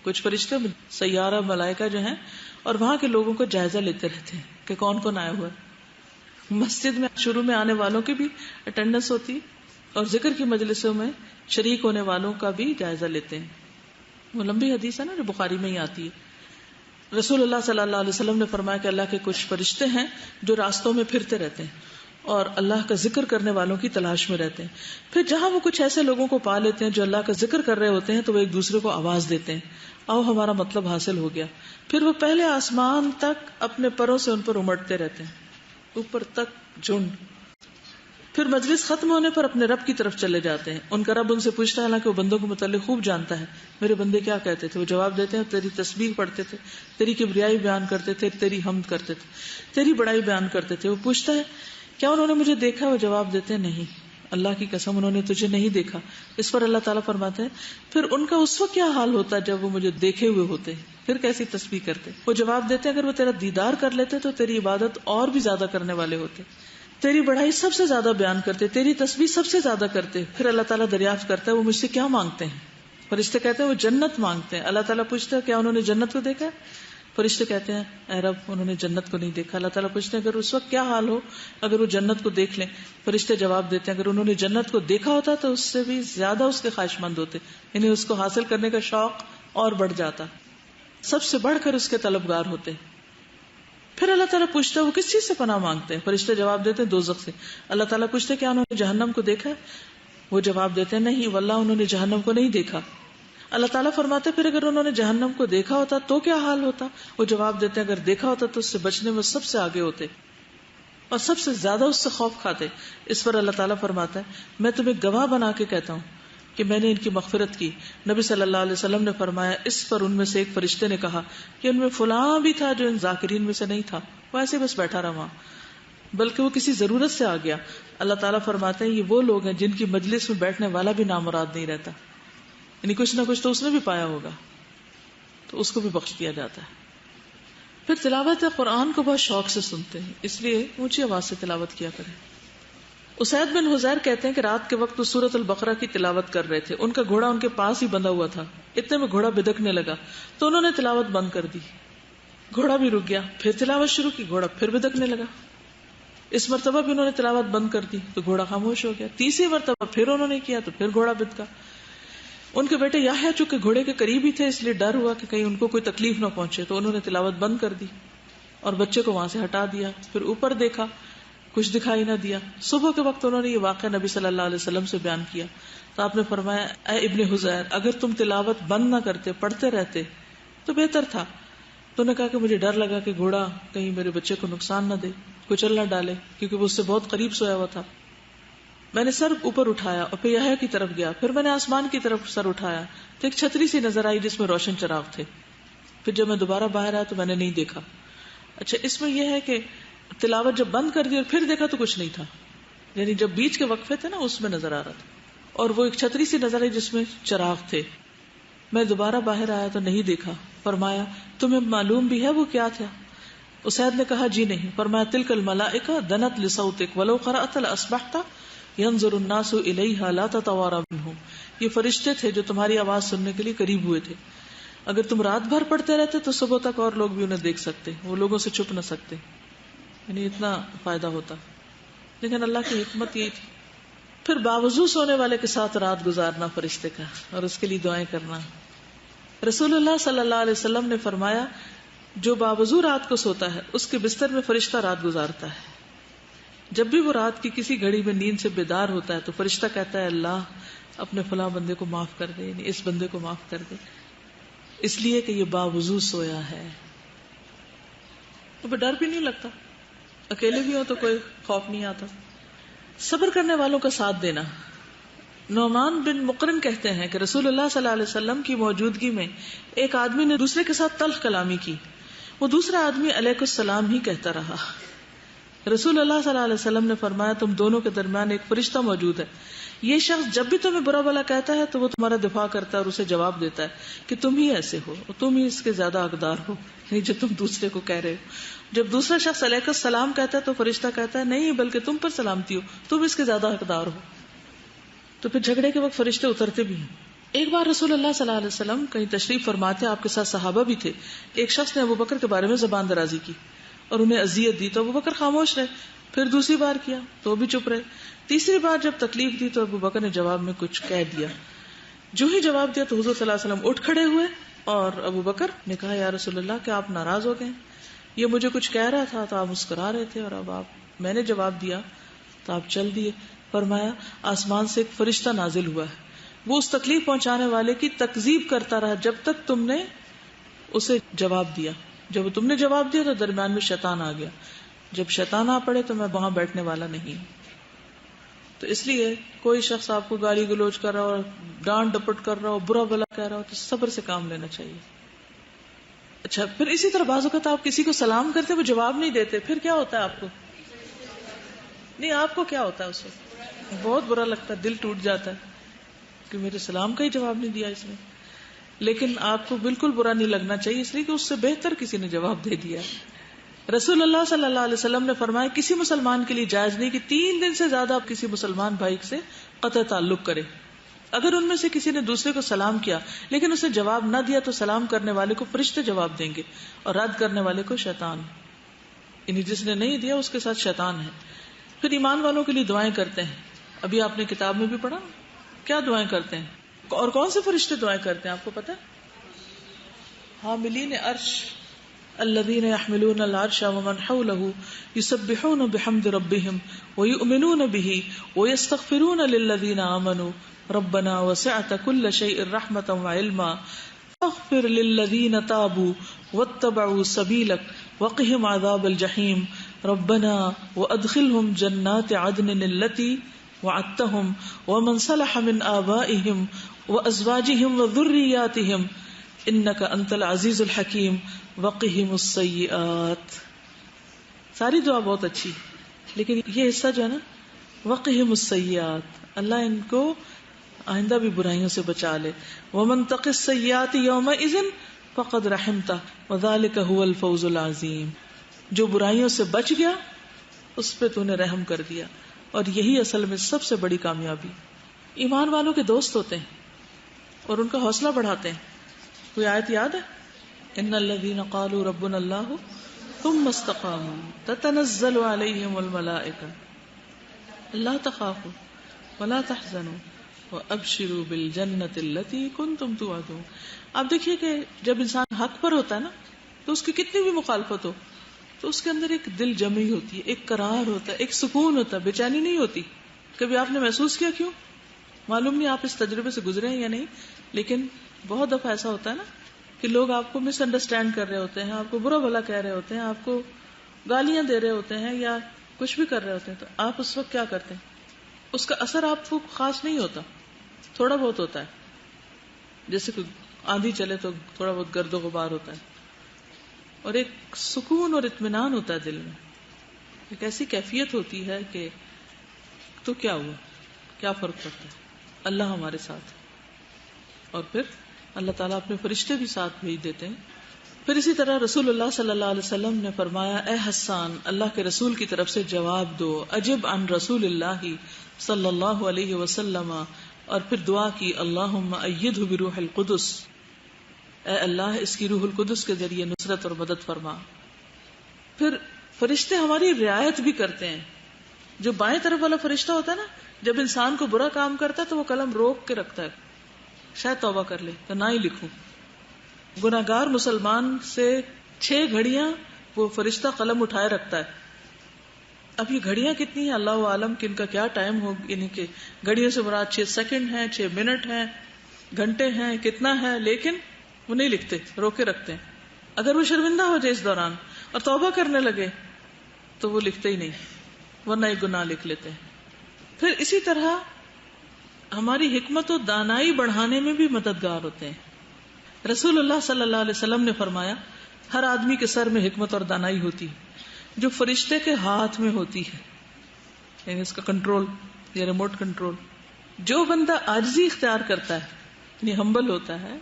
کچھ فرشتے سیارہ ملائکہ جو ہیں اور وہاں کے لوگوں کو جائزہ لیتے رہتے ہیں کہ کون کون آیا ہوا ہے. مسجد میں شروع میں آنے والوں کی بھی اٹینڈنس ہوتی اور ذکر کی مجلسوں میں شریک ہونے والوں کا بھی جائزہ لیتے ہیں. وہ لمبی حدیث ہے نا جو بخاری میں ہی آتی ہے. رسول اللہ صلی اللہ علیہ وسلم نے فرمایا کہ اللہ کے کچھ فرشتے ہیں جو راستوں میں پھرتے رہتے ہیں اور اللہ کا ذکر کرنے والوں کی تلاش میں رہتے ہیں. پھر جہاں وہ کچھ ایسے لوگوں کو پا لیتے ہیں جو اللہ کا ذکر کر رہے ہوتے ہیں تو وہ ایک دوسرے کو آواز دیتے ہیں, آؤ ہمارا مطلب حاصل ہو گیا. پھر وہ پہلے آسمان تک اپنے پروں سے ان پر امٹتے رہتے ہیں, اوپر تک جھنڈ. پھر مجلس ختم ہونے پر اپنے رب کی طرف چلے جاتے ہیں. ان کا رب ان سے پوچھتا ہے حالانکہ وہ بندوں کو متعلق خوب جانتا ہے, میرے بندے کیا کہتے تھے؟ وہ جواب دیتے ہیں تیری تسبیح پڑھتے تھے, تیری کبریائی بیان کرتے تھے, تیری حمد کرتے تھے, تیری بڑائی بیان کرتے تھے. وہ پوچھتا ہے کیا انہوں نے مجھے دیکھا؟ وہ جواب دیتے ہیں نہیں, اللہ کی قسم انہوں نے تجھے نہیں دیکھا. اس پر اللہ تعالیٰ فرماتے ہیں پھر ان کا اس وقت کیا حال ہوتا ہے جب وہ مجھے دیکھے ہوئے ہوتے, پھر کیسی تسبیح کرتے؟ وہ جواب دیتے ہیں اگر وہ تیرا دیدار کر لیتے تو تیری عبادت اور بھی زیادہ کرنے والے ہوتے, تیری بڑائی سب سے زیادہ بیان کرتے, تیری تسبیح سب سے زیادہ کرتے. پھر اللہ تعالیٰ دریافت کرتا ہے وہ مجھ سے کیا مانگتے ہیں؟ فرشتے کہتے ہیں وہ جنت مانگتے ہیں. اللہ تعالیٰ پوچھتا ہے کیا انہوں نے جنت کو دیکھا ہے؟ فرشتے کہتے ہیں اے رب انہوں نے جنت کو نہیں دیکھا. اللہ تعالیٰ پوچھتے ہیں اگر اس وقت کیا حال ہو اگر وہ جنت کو دیکھ لیں؟ فرشتے جواب دیتے ہیں اگر انہوں نے جنت کو دیکھا ہوتا تو اس سے بھی زیادہ اس کے خواہش مند ہوتے, یعنی اس کو حاصل کرنے کا شوق اور بڑھ جاتا, سب سے بڑھ کر اس کے طلبگار ہوتے. پھر اللہ تعالیٰ پوچھتا ہے وہ کس چیز سے پناہ مانگتے ہیں؟ فرشتے جواب دیتے ہیں دوزخ سے. اللہ تعالیٰ پوچھتے ہیں کیا انہوں نے جہنم کو دیکھا ہے؟ وہ جواب دیتے ہیں نہیں واللہ انہوں نے جہنم کو نہیں دیکھا. اللہ تعالیٰ فرماتے پھر اگر انہوں نے جہنم کو دیکھا ہوتا تو کیا حال ہوتا؟ وہ جواب دیتے ہیں اگر دیکھا ہوتا تو اس سے بچنے میں سب سے آگے ہوتے اور سب سے زیادہ اس سے خوف کھاتے. اس پر اللہ تعالیٰ فرماتا ہے میں تمہیں گواہ بنا کے کہتا ہوں کہ میں نے ان کی مغفرت کی. نبی صلی اللہ علیہ وسلم نے فرمایا اس پر ان میں سے ایک فرشتے نے کہا کہ ان میں فلاں بھی تھا جو ان ذاکرین میں سے نہیں تھا, وہ ایسے بس بیٹھا رہا وہاں, بلکہ وہ کسی ضرورت سے آ گیا. اللہ تعالیٰ فرماتے ہیں یہ وہ لوگ ہیں جن کی مجلس میں بیٹھنے والا بھی نامراد نہیں رہتا, یعنی کچھ نہ کچھ تو اس نے بھی پایا ہوگا تو اس کو بھی بخش دیا جاتا ہے. پھر تلاوت قرآن کو بہت شوق سے سنتے ہیں, اس لیے اونچی آواز سے تلاوت کیا کریں. اسید بن حزیر کہتے ہیں کہ رات کے وقت وہ سورۃ البقرہ کی تلاوت کر رہے تھے, ان کا گھوڑا ان کے پاس ہی بندھا ہوا تھا. اتنے میں گھوڑا بدکنے لگا تو انہوں نے تلاوت بند کر دی, گھوڑا بھی رک گیا. پھر تلاوت شروع کی, گھوڑا پھر بدکنے لگا. اس مرتبہ بھی انہوں نے تلاوت بند کر دی تو گھوڑا خاموش ہو گیا. تیسری مرتبہ پھر انہوں نے کیا تو پھر گھوڑا بدکا. ان کے بیٹے یحییٰ چونکہ گھوڑے کے قریب ہی تھے اس لیے ڈر ہوا کہ کہیں ان کو کوئی تکلیف نہ پہنچے, تو انہوں نے تلاوت بند کر دی اور بچے کو وہاں سے ہٹا دیا. پھر اوپر دیکھا کچھ دکھائی نہ دیا. صبح کے وقت انہوں نے یہ واقعہ نبی صلی اللہ علیہ وسلم سے بیان کیا تو آپ نے فرمایا اے ابن حزیر اگر تم تلاوت بند نہ کرتے, پڑھتے رہتے تو بہتر تھا. تو نے کہا کہ مجھے ڈر لگا کہ گھوڑا کہیں میرے بچے کو نقصان نہ دے, کچل نہ ڈالے, کیونکہ وہ اس سے بہت قریب سویا ہوا تھا. میں نے سر اوپر اٹھایا اور پھر یحییٰ کی طرف گیا. پھر میں نے آسمان کی طرف سر اٹھایا تو ایک چھتری سی نظر آئی جس میں روشن چراغ تھے. پھر جب میں دوبارہ باہر آیا تو میں نے نہیں دیکھا. اچھا اس میں یہ ہے کہ تلاوت جب بند کر دی اور پھر دیکھا تو کچھ نہیں تھا, یعنی جب بیچ کے وقفے تھے نا اس میں نظر آ رہا تھا, اور وہ ایک چھتری سی نظر آئی جس میں چراغ تھے. میں دوبارہ باہر آیا تو نہیں دیکھا. فرمایا تمہیں معلوم بھی ہے وہ کیا تھا؟ اسید نے کہا جی نہیں. فرمایا تلک الملائکہ دنت لصوتک ولو قرأت لاصبحت ينظر الناس الیہا لا تتوارى منهم. یہ فرشتے تھے جو تمہاری آواز سننے کے لیے قریب ہوئے تھے. اگر تم رات بھر پڑھتے رہتے تو صبح تک اور لوگ بھی انہیں دیکھ سکتے, وہ لوگوں سے چھپ نہ سکتے, یعنی اتنا فائدہ ہوتا. لیکن اللہ کی حکمت یہی تھی. پھر باوضو سونے والے کے ساتھ رات گزارنا فرشتے کا اور اس کے لیے دعائیں کرنا. رسول اللہ صلی اللہ علیہ وسلم نے فرمایا جو باوضو رات کو سوتا ہے اس کے بستر میں فرشتہ رات گزارتا ہے. جب بھی وہ رات کی کسی گھڑی میں نیند سے بیدار ہوتا ہے تو فرشتہ کہتا ہے اللہ اپنے فلاں بندے کو معاف کر دے, یعنی اس بندے کو معاف کر دے. اس لیے کہ یہ باوضو سویا ہے. تو ڈر بھی نہیں لگتا, اکیلے بھی ہو تو کوئی خوف نہیں آتا. صبر کرنے والوں کا ساتھ دینا. نعمان بن مقرن کہتے ہیں کہ رسول اللہ صلی اللہ علیہ وسلم کی موجودگی میں ایک آدمی نے دوسرے کے ساتھ تلخ کلامی کی. وہ دوسرا آدمی علیہ السلام ہی کہتا رہا. رسول اللہ صلی اللہ علیہ وسلم نے فرمایا تم دونوں کے درمیان ایک فرشتہ موجود ہے. یہ شخص جب بھی تمہیں برا بھلا کہتا ہے تو وہ تمہارا دفاع کرتا ہے اور اسے جواب دیتا ہے کہ تم ہی ایسے ہو, تم ہی اس کے زیادہ حقدار ہو, یعنی جو تم دوسرے کو کہہ رہے ہو. جب دوسرا شخص علیہ السلام کہتا ہے تو فرشتہ کہتا ہے نہیں بلکہ تم پر سلامتی ہو, تم اس کے زیادہ حقدار ہو. تو پھر جھگڑے کے وقت فرشتے اترتے بھی ہیں. ایک بار رسول اللہ صلی اللہ علیہ وسلم کہیں تشریف فرماتے, آپ کے ساتھ صحابہ بھی تھے. ایک شخص نے ابوبکر کے بارے میں زبان درازی کی اور انہیں اذیت دی تو ابوبکر خاموش رہے. پھر دوسری بار کیا تو وہ بھی چپ رہے. تیسری بار جب تکلیف دی تو ابوبکر نے جواب میں کچھ کہہ دیا. جو ہی جواب دیا تو حضور صلی اللہ علیہ وسلم اٹھ کھڑے ہوئے اور ابوبکر نے کہا یا رسول اللہ کیا آپ ناراض ہو گئے؟ یہ مجھے کچھ کہہ رہا تھا تو آپ مسکرا رہے تھے اور اب میں نے جواب دیا تو آپ چل دیے. فرمایا آسمان سے ایک فرشتہ نازل ہوا ہے, وہ اس تکلیف پہنچانے والے کی تکذیب کرتا رہا جب تک تم نے اسے جواب دیا. جب تم نے جواب دیا تو درمیان میں شیطان آ گیا. جب شیطان آ پڑے تو میں وہاں بیٹھنے والا نہیں. تو اس لیے کوئی شخص آپ کو گالی گلوچ کر رہا ہو, ڈانٹ ڈپٹ کر رہا ہو, برا بلا کہہ رہا ہو تو صبر سے کام لینا چاہیے. اچھا, پھر اسی طرح بعض اوقات آپ کسی کو سلام کرتے وہ جواب نہیں دیتے, پھر کیا ہوتا ہے آپ کو؟ نہیں, آپ کو کیا ہوتا ہے اس وقت؟ بہت برا لگتا ہے, دل ٹوٹ جاتا ہے کہ میرے سلام کا ہی جواب نہیں دیا اس نے. لیکن آپ کو بالکل برا نہیں لگنا چاہیے, اس لیے کہ اس سے بہتر کسی نے جواب دے دیا. رسول اللہ صلی اللہ علیہ وسلم نے فرمایا کسی مسلمان کے لیے جائز نہیں کہ 3 دن سے زیادہ آپ کسی مسلمان بھائی سے قطع تعلق کرے. اگر ان میں سے کسی نے دوسرے کو سلام کیا لیکن اسے جواب نہ دیا تو سلام کرنے والے کو فرشتے جواب دیں گے اور رد کرنے والے کو شیطان, یعنی جس نے نہیں دیا اس کے ساتھ شیطان ہے. پھر ایمان والوں کے لیے دعائیں کرتے ہیں. ابھی آپ نے کتاب میں بھی پڑھا کیا دعائیں کرتے ہیں, اور کون سے فرشتے دعائیں کرتے ہیں آپ کو پتا؟ حاملین عرش الذین یحملون العرش ومن حوله یسبحون بحمد ربهم ویؤمنون به ویستغفرون للذین آمنوا ربنا وسعت كل شیء رحمتا وعلما فاغفر للذین تابوا واتبعوا سبیلک وقهم عذاب الجحیم ربنا وادخلهم جنات عدن التي وعدتهم ومن صلح من آبائهم وازواجهم وذرياتهم انك انت العزیز الحکیم وقهم السیئات. ساری دعا بہت اچھی, لیکن یہ حصہ جو ہے نا وقهم السیئات, اللہ ان کو آئندہ بھی برائیوں سے بچا لے. ومن تق السیئات یومئذ فقد رحمتہ وذلک هو الفوز العظیم. جو برائیوں سے بچ گیا اس پہ تو نے رحم کر دیا, اور یہی اصل میں سب سے بڑی کامیابی. ایمان والوں کے دوست ہوتے ہیں اور ان کا حوصلہ بڑھاتے ہیں. کوئی آیت یاد ہے؟ ان الذین قالوا ربنا اللہ ثم استقاموا تتنزل علیہم الملائکہ لا تخافوا ولا تحزنوا وابشروا بالجنۃ التي کنتم توعدون. آپ دیکھیے کہ جب انسان حق پر ہوتا ہے نا تو اس کی کتنی بھی مخالفت ہو تو اس کے اندر ایک دل جمی ہوتی ہے, ایک قرار ہوتا ہے, ایک سکون ہوتا ہے, بے چینی نہیں ہوتی. کبھی آپ نے محسوس کیا؟ کیوں معلوم نہیں آپ اس تجربے سے گزرے ہیں یا نہیں, لیکن بہت دفعہ ایسا ہوتا ہے نا کہ لوگ آپ کو مس انڈرسٹینڈ کر رہے ہوتے ہیں, آپ کو برا بھلا کہہ رہے ہوتے ہیں, آپ کو گالیاں دے رہے ہوتے ہیں یا کچھ بھی کر رہے ہوتے ہیں, تو آپ اس وقت کیا کرتے ہیں؟ اس کا اثر آپ کو خاص نہیں ہوتا, تھوڑا بہت ہوتا ہے. جیسے کہ آندھی چلے تو تھوڑا بہت گرد و غبار ہوتا ہے, اور ایک سکون اور اطمینان ہوتا ہے دل میں, ایک ایسی کیفیت ہوتی ہے کہ تو کیا ہوا, کیا فرق پڑتا ہے, اللہ ہمارے ساتھ. اور پھر اللہ تعالیٰ اپنے فرشتے بھی ساتھ بھیج دیتے ہیں. پھر اسی طرح رسول اللہ صلی اللہ علیہ وسلم نے فرمایا اے حسان اللہ کے رسول کی طرف سے جواب دو, اجب عن رسول اللہ صلی اللہ علیہ وسلم, اور پھر دعا کی اللہم ایدہ بروح القدس, اے اللہ اس کی روح القدس کے ذریعے نصرت اور مدد فرما. پھر فرشتے ہماری رعایت بھی کرتے ہیں. جو بائیں طرف والا فرشتہ ہوتا ہے نا, جب انسان کو برا کام کرتا ہے تو وہ قلم روک کے رکھتا ہے, شاید توبہ کر لے تو نہ ہی لکھوں. گناہگار مسلمان سے 6 گھڑیاں وہ فرشتہ قلم اٹھائے رکھتا ہے. اب یہ گھڑیاں کتنی ہیں اللہ عالم کہ ان کا کیا ٹائم ہو, یعنی کہ گھڑیوں سے مراد 6 سیکنڈ ہیں, 6 منٹ ہیں, گھنٹے ہیں, کتنا ہے, لیکن وہ نہیں لکھتے، روکے رکھتے ہیں. اگر وہ شرمندہ ہو جائے اس دوران اور توبہ کرنے لگے تو وہ لکھتے ہی نہیں، ورنہ ایک گناہ لکھ لیتے ہیں. پھر اسی طرح ہماری حکمت و دانائی بڑھانے میں بھی مددگار ہوتے ہیں. رسول اللہ صلی اللہ علیہ وسلم نے فرمایا ہر آدمی کے سر میں حکمت اور دانائی ہوتی ہے جو فرشتے کے ہاتھ میں ہوتی ہے، یعنی اس کا کنٹرول یا ریموٹ کنٹرول. جو بندہ عاجزی اختیار کرتا ہے، یعنی ہمبل ہوتا ہے،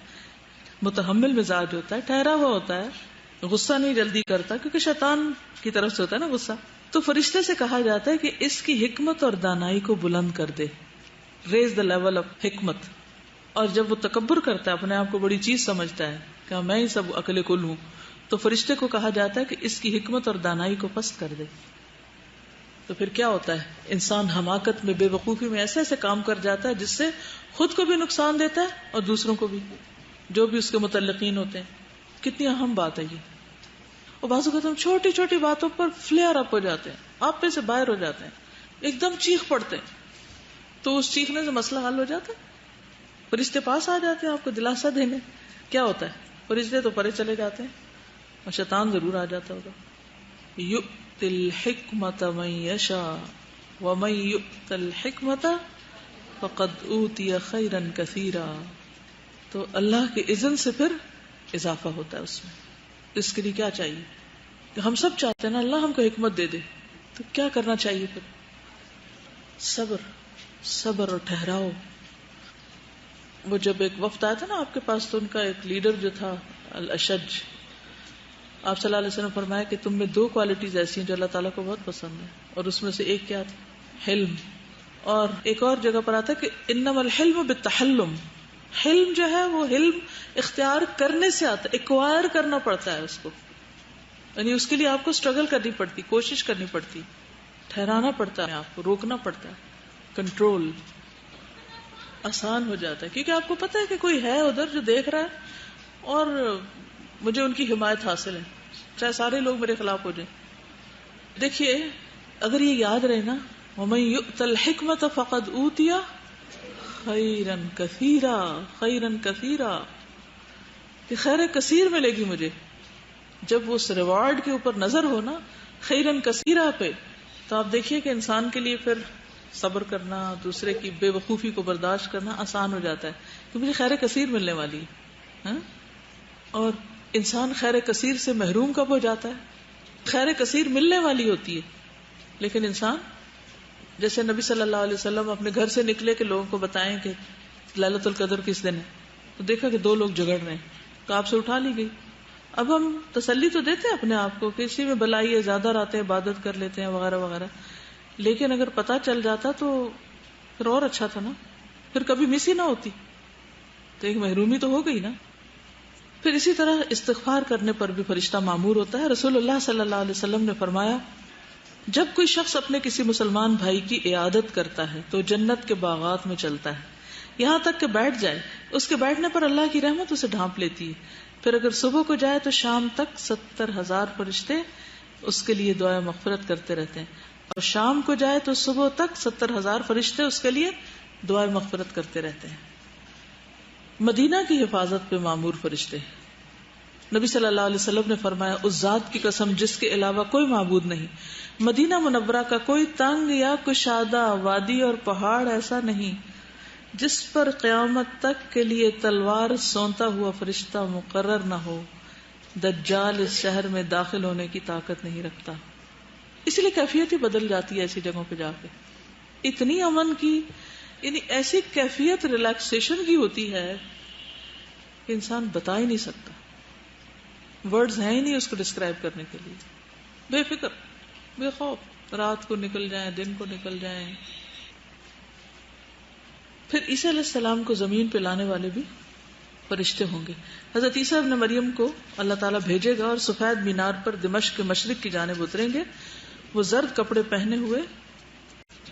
متحمل مزاج ہوتا ہے، ٹھہرا ہوا ہوتا ہے، غصہ نہیں جلدی کرتا کیونکہ شیطان کی طرف سے ہوتا ہے نا غصہ، تو فرشتے سے کہا جاتا ہے کہ اس کی حکمت اور دانائی کو بلند کر دے، ریز دا لیول آف حکمت. اور جب وہ تکبر کرتا ہے، اپنے آپ کو بڑی چیز سمجھتا ہے کہ میں ہی سب عقل کل ہوں، تو فرشتے کو کہا جاتا ہے کہ اس کی حکمت اور دانائی کو پست کر دے. تو پھر کیا ہوتا ہے، انسان حماقت میں، بے وقوفی میں ایسے ایسے کام کر جاتا ہے جس سے خود کو بھی نقصان دیتا ہے اور دوسروں کو بھی، جو بھی اس کے متعلقین ہوتے ہیں. کتنی اہم بات ہے یہ. اور بعض اوقات ہم چھوٹی چھوٹی باتوں پر فلیئر اپ ہو جاتے ہیں، آپ پہ سے باہر ہو جاتے ہیں، ایک دم چیخ پڑتے ہیں، تو اس چیخنے سے مسئلہ حل ہو جاتا ہے. فرشتے پاس آ جاتے ہیں آپ کو دلاسا دینے. کیا ہوتا ہے، فرشتے تو پرے چلے جاتے ہیں اور شیطان ضرور آ جاتا ہوگا. یؤتی الحکمت من یشاء ومن یؤت الحکمت فقد اوتی خیرا کثیرا. تو اللہ کے اذن سے پھر اضافہ ہوتا ہے اس میں. اس کے لیے کیا چاہیے کہ ہم سب چاہتے ہیں نا اللہ ہم کو حکمت دے دے، تو کیا کرنا چاہیے پھر؟ صبر اور ٹھہراؤ. وہ جب ایک وفد آیا تھا نا آپ کے پاس، تو ان کا ایک لیڈر جو تھا الاشج، آپ صلی اللہ علیہ وسلم فرمایا کہ تم میں 2 کوالٹیز ایسی ہیں جو اللہ تعالیٰ کو بہت پسند ہے، اور اس میں سے ایک کیا تھا؟ حلم. اور ایک اور جگہ پر آتا ہے کہ انما الحلم بالتحلم. حلم جو ہے وہ علم اختیار کرنے سے آتا ہے، ایکوائر کرنا پڑتا ہے اس کو، یعنی اس کے لیے آپ کو اسٹرگل کرنی پڑتی، کوشش کرنی پڑتی، ٹھہرانا پڑتا ہے، آپ کو روکنا پڑتا ہے. کنٹرول آسان ہو جاتا ہے کیونکہ آپ کو پتا ہے کہ کوئی ہے ادھر جو دیکھ رہا ہے اور مجھے ان کی حمایت حاصل ہے، چاہے سارے لوگ میرے خلاف ہو جائیں. دیکھیے اگر یہ یاد رہے نا، وَمَن يُؤْتَ الْحِكْمَةَ فَقَدْ أُوتِيَ خَيْرًا كَثِيرًا، خَيْرًا كَثِيرًا، کہ خیر کثیر ملے گی مجھے. جب اس ریوارڈ کے اوپر نظر ہو نا خیرن کثیرہ پہ، تو آپ دیکھیے کہ انسان کے لیے پھر صبر کرنا، دوسرے کی بے وقوفی کو برداشت کرنا آسان ہو جاتا ہے کہ مجھے خیر کثیر ملنے والی ہے. اور انسان خیر کثیر سے محروم کب ہو جاتا ہے؟ خیر کثیر ملنے والی ہوتی ہے، لیکن انسان جیسے نبی صلی اللہ علیہ وسلم اپنے گھر سے نکلے کہ لوگوں کو بتائیں کہ ليلۃ القدر کس دن ہے، تو دیکھا کہ 2 لوگ جھگڑ رہے ہیں، تو آپ سے اٹھا لی گئی. اب ہم تسلی تو دیتے ہیں اپنے آپ کو کہ اسی میں بلائی ہے، زیادہ رہتے ہیں، عبادت کر لیتے ہیں وغیرہ وغیرہ، لیکن اگر پتہ چل جاتا تو پھر اور اچھا تھا نا، پھر کبھی مس ہی نہ ہوتی، تو ایک محرومی تو ہو گئی نا. پھر اسی طرح استغفار کرنے پر بھی فرشتہ مامور ہوتا ہے. رسول اللہ صلی اللہ علیہ وسلم نے فرمایا جب کوئی شخص اپنے کسی مسلمان بھائی کی عیادت کرتا ہے تو جنت کے باغات میں چلتا ہے یہاں تک کہ بیٹھ جائے، اس کے بیٹھنے پر اللہ کی رحمت اسے ڈھانپ لیتی ہے. پھر اگر صبح کو جائے تو شام تک 70,000 فرشتے اس کے لیے دعائیں مغفرت کرتے رہتے ہیں، اور شام کو جائے تو صبح تک 70,000 فرشتے اس کے لیے دعائیں مغفرت کرتے رہتے ہیں. مدینہ کی حفاظت پہ مامور فرشتے. نبی صلی اللہ علیہ وسلم نے فرمایا اس ذات کی قسم جس کے علاوہ کوئی معبود نہیں، مدینہ منورہ کا کوئی تنگ یا کشادہ وادی اور پہاڑ ایسا نہیں جس پر قیامت تک کے لیے تلوار سونتا ہوا فرشتہ مقرر نہ ہو. دجال اس شہر میں داخل ہونے کی طاقت نہیں رکھتا. اس لیے کیفیت ہی بدل جاتی ہے ایسی جگہوں پہ جا کے. اتنی امن کی، یعنی ایسی کیفیت ریلیکسیشن کی ہوتی ہے کہ انسان بتا ہی نہیں سکتا، ورڈز ہیں ہی نہیں اس کو ڈسکرائب کرنے کے لیے. بے فکر، بے خوف، رات کو نکل جائیں، دن کو نکل جائیں. پھر عیسیٰ علیہ السلام کو زمین پہ لانے والے بھی فرشتے ہوں گے. حضرت عیسیٰ ابن مریم کو اللہ تعالیٰ بھیجے گا اور سفید مینار پر دمشق کے مشرق کی جانب اتریں گے. وہ زرد کپڑے پہنے ہوئے،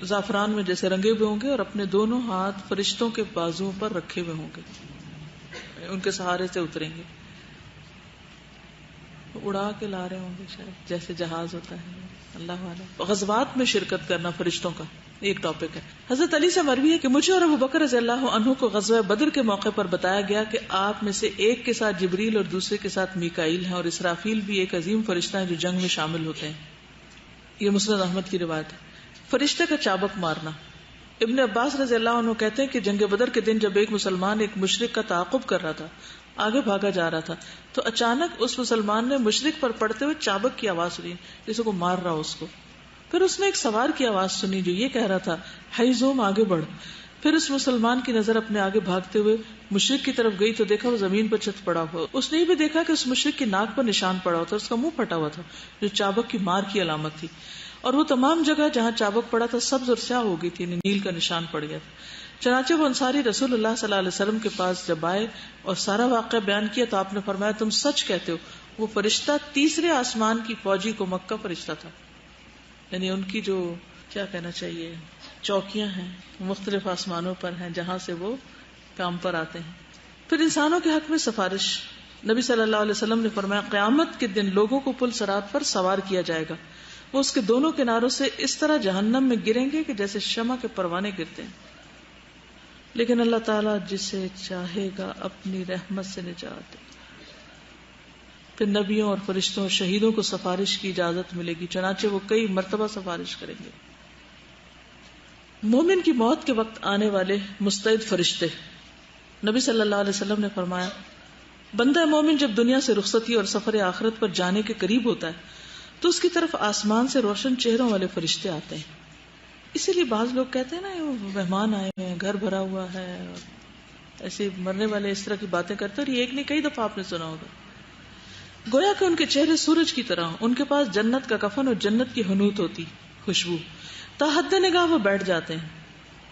زعفران میں جیسے رنگے ہوئے ہوں گے، اور اپنے دونوں ہاتھ فرشتوں کے بازوؤں پر رکھے ہوئے ہوں گے، ان کے سہارے سے اتریں گے. اڑا کے لا رہے ہوں گے شاید، جیسے جہاز ہوتا ہے، اللہ عالم۔ غزوات میں شرکت کرنا فرشتوں کا ایک ٹاپک ہے۔ حضرت علی سے مروی ہے کہ مجھے اور ابو بکر رضی اللہ عنہ کو غزوہ بدر کے موقع پر بتایا گیا کہ آپ میں سے ایک کے ساتھ جبریل اور دوسرے کے ساتھ میکائیل ہیں، اور اسرافیل بھی ایک عظیم فرشتہ ہے جو جنگ میں شامل ہوتے ہیں۔ یہ مسند احمد کی روایت ہے۔ فرشتے کا چابک مارنا۔ ابن عباس رضی اللہ عنہ کہتے ہیں کہ جنگ بدر کے دن جب ایک مسلمان ایک مشرک کا تعاقب کر رہا تھا، آگے بھاگا جا رہا تھا، تو اچانک اس مسلمان نے مشرک پر پڑتے ہوئے چابک کی آواز سنی، جیسے کو مار رہا اس کو۔ پھر اس نے ایک سوار کی آواز سنی جو یہ کہہ رہا تھا، حیزوم آگے بڑھ۔ پھر اس مسلمان کی نظر اپنے آگے بھاگتے ہوئے مشرک کی طرف گئی تو دیکھا وہ زمین پر چت پڑا ہوا۔ اس نے یہ بھی دیکھا کہ اس مشرک کی ناک پر نشان پڑا ہوا تھا، اس کا منہ پھٹا ہوا تھا جو چابک کی مار کی علامت تھی، اور وہ تمام جگہ جہاں چابک پڑا تھا سبز اور سیاہ ہو گئی تھی، یعنی نیل کا نشان پڑ گیا تھا۔ چنانچہ وہ انصاری رسول اللہ صلی اللہ علیہ وسلم کے پاس جب آئے اور سارا واقعہ بیان کیا تو آپ نے فرمایا تم سچ کہتے ہو، وہ فرشتہ تیسرے آسمان کی فوجی کو مکہ فرشتہ تھا، یعنی ان کی جو کیا کہنا چاہیے چوکیاں ہیں مختلف آسمانوں پر ہیں جہاں سے وہ کام پر آتے ہیں۔ پھر انسانوں کے حق میں سفارش۔ نبی صلی اللہ علیہ وسلم نے فرمایا قیامت کے دن لوگوں کو پل صراط پر سوار کیا جائے گا، وہ اس کے دونوں کناروں سے اس طرح جہنم میں گریں گے کہ جیسے شمع کے پروانے گرتے ہیں، لیکن اللہ تعالیٰ جسے چاہے گا اپنی رحمت سے نجات دے۔ پھر نبیوں اور فرشتوں اور شہیدوں کو سفارش کی اجازت ملے گی، چنانچہ وہ کئی مرتبہ سفارش کریں گے۔ مومن کی موت کے وقت آنے والے مستعد فرشتے۔ نبی صلی اللہ علیہ وسلم نے فرمایا بندہ مومن جب دنیا سے رخصتی اور سفر آخرت پر جانے کے قریب ہوتا ہے تو اس کی طرف آسمان سے روشن چہروں والے فرشتے آتے ہیں۔ اسی لیے بعض لوگ کہتے ہیں نا وہ مہمان آئے ہیں، گھر بھرا ہوا ہے، اور ایسے مرنے والے اس طرح کی باتیں کرتے ہیں، اور یہ ایک نہیں کئی دفعہ آپ نے سنا ہوگا۔ گویا کہ ان کے چہرے سورج کی طرح، ان کے پاس جنت کا کفن اور جنت کی حنوط ہوتی، خوشبو، تا حد نگاہ وہ بیٹھ جاتے ہیں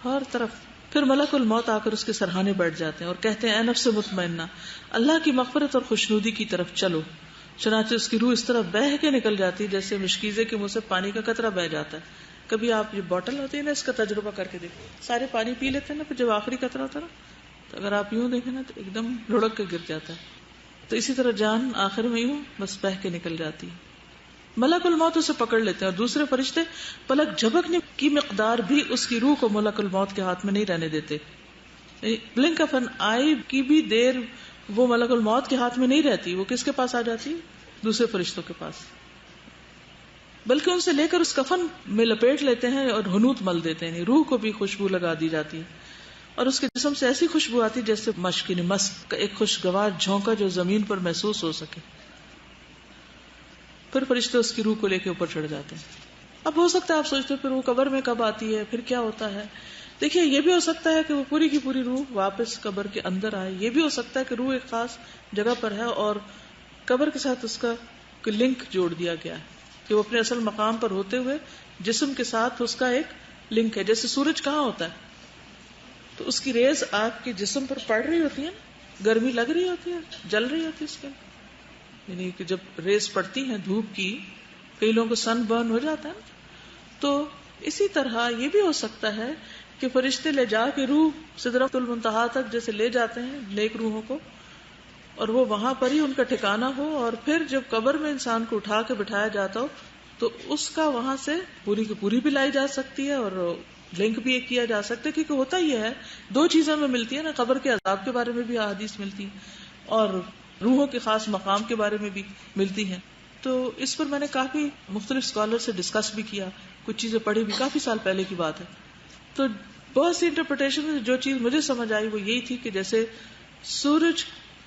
ہر طرف۔ پھر ملک الموت آ کر اس کے سرہانے بیٹھ جاتے ہیں اور کہتے ہیں اے نفس مطمئنہ، اللہ کی مغفرت اور خوشنودی کی طرف چلو۔ چنانچہ اس کی روح اس طرح بہہ کے نکل جاتی جیسے مشکیزے کے منہ سے پانی کا قطرہ بہہ جاتا ہے۔ کبھی آپ یہ بوٹل ہوتی ہے نا، اس کا تجربہ کر کے دیکھیں، سارے پانی پی لیتے ہیں نا، پھر جب آخری قطرہ ہوتا ہے نا تو اگر آپ یوں دیکھیں نا تو ایک دم لڑک کے گر جاتا ہے۔ تو اسی طرح جان آخر میں یوں بس بہہ کے نکل جاتی ہے۔ ملک الموت اسے پکڑ لیتے ہیں اور دوسرے فرشتے پلک جھپکنے کی مقدار بھی اس کی روح کو ملک الموت کے ہاتھ میں نہیں رہنے دیتے۔ بلنک آف این آئی کی بھی دیر وہ ملک الموت کے ہاتھ میں نہیں رہتی، وہ کس کے پاس آ جاتی؟ دوسرے فرشتوں کے پاس، بلکہ ان سے لے کر اس کفن میں لپیٹ لیتے ہیں اور حنوط مل دیتے ہیں، روح کو بھی خوشبو لگا دی جاتی ہے اور اس کے جسم سے ایسی خوشبو آتی جیسے مشک، یعنی مسک کا ایک خوشگوار جھونکا جو زمین پر محسوس ہو سکے۔ پھر فرشتے اس کی روح کو لے کے اوپر چڑھ جاتے ہیں۔ اب ہو سکتا ہے آپ سوچتے پھر وہ قبر میں کب آتی ہے، پھر کیا ہوتا ہے؟ دیکھیے یہ بھی ہو سکتا ہے کہ وہ پوری کی پوری روح واپس قبر کے اندر آئے، یہ بھی ہو سکتا ہے کہ روح ایک خاص جگہ پر ہے اور قبر کے ساتھ اس کا لنک جوڑ دیا گیا ہے کہ وہ اپنے اصل مقام پر ہوتے ہوئے جسم کے ساتھ اس کا ایک لنک ہے۔ جیسے سورج کہاں ہوتا ہے تو اس کی ریز آپ کے جسم پر پڑ رہی ہوتی ہے، گرمی لگ رہی ہوتی ہے، جل رہی ہوتی ہے اس کے، یعنی کہ جب ریز پڑتی ہیں دھوپ کی، کئی لوگوں کو سن برن ہو جاتا ہے، تو اسی طرح یہ بھی ہو سکتا ہے کہ فرشتے لے جا کے روح سدرۃ المنتہا تک جیسے لے جاتے ہیں نیک روحوں کو، اور وہ وہاں پر ہی ان کا ٹھکانہ ہو، اور پھر جب قبر میں انسان کو اٹھا کے بٹھایا جاتا ہو تو اس کا وہاں سے پوری کی پوری بھی لائی جا سکتی ہے اور لنک بھی ایک کیا جا سکتا ہے، کیونکہ ہوتا یہ ہے دو چیزوں میں ملتی ہے نا، قبر کے عذاب کے بارے میں بھی احادیث ملتی ہیں اور روحوں کے خاص مقام کے بارے میں بھی ملتی ہیں۔ تو اس پر میں نے کافی مختلف اسکالر سے ڈسکس بھی کیا، کچھ چیزیں پڑھی بھی، کافی سال پہلے کی بات ہے۔ تو بہت سی انٹرپریٹیشن میں جو چیز مجھے سمجھ آئی وہ یہی تھی کہ جیسے سورج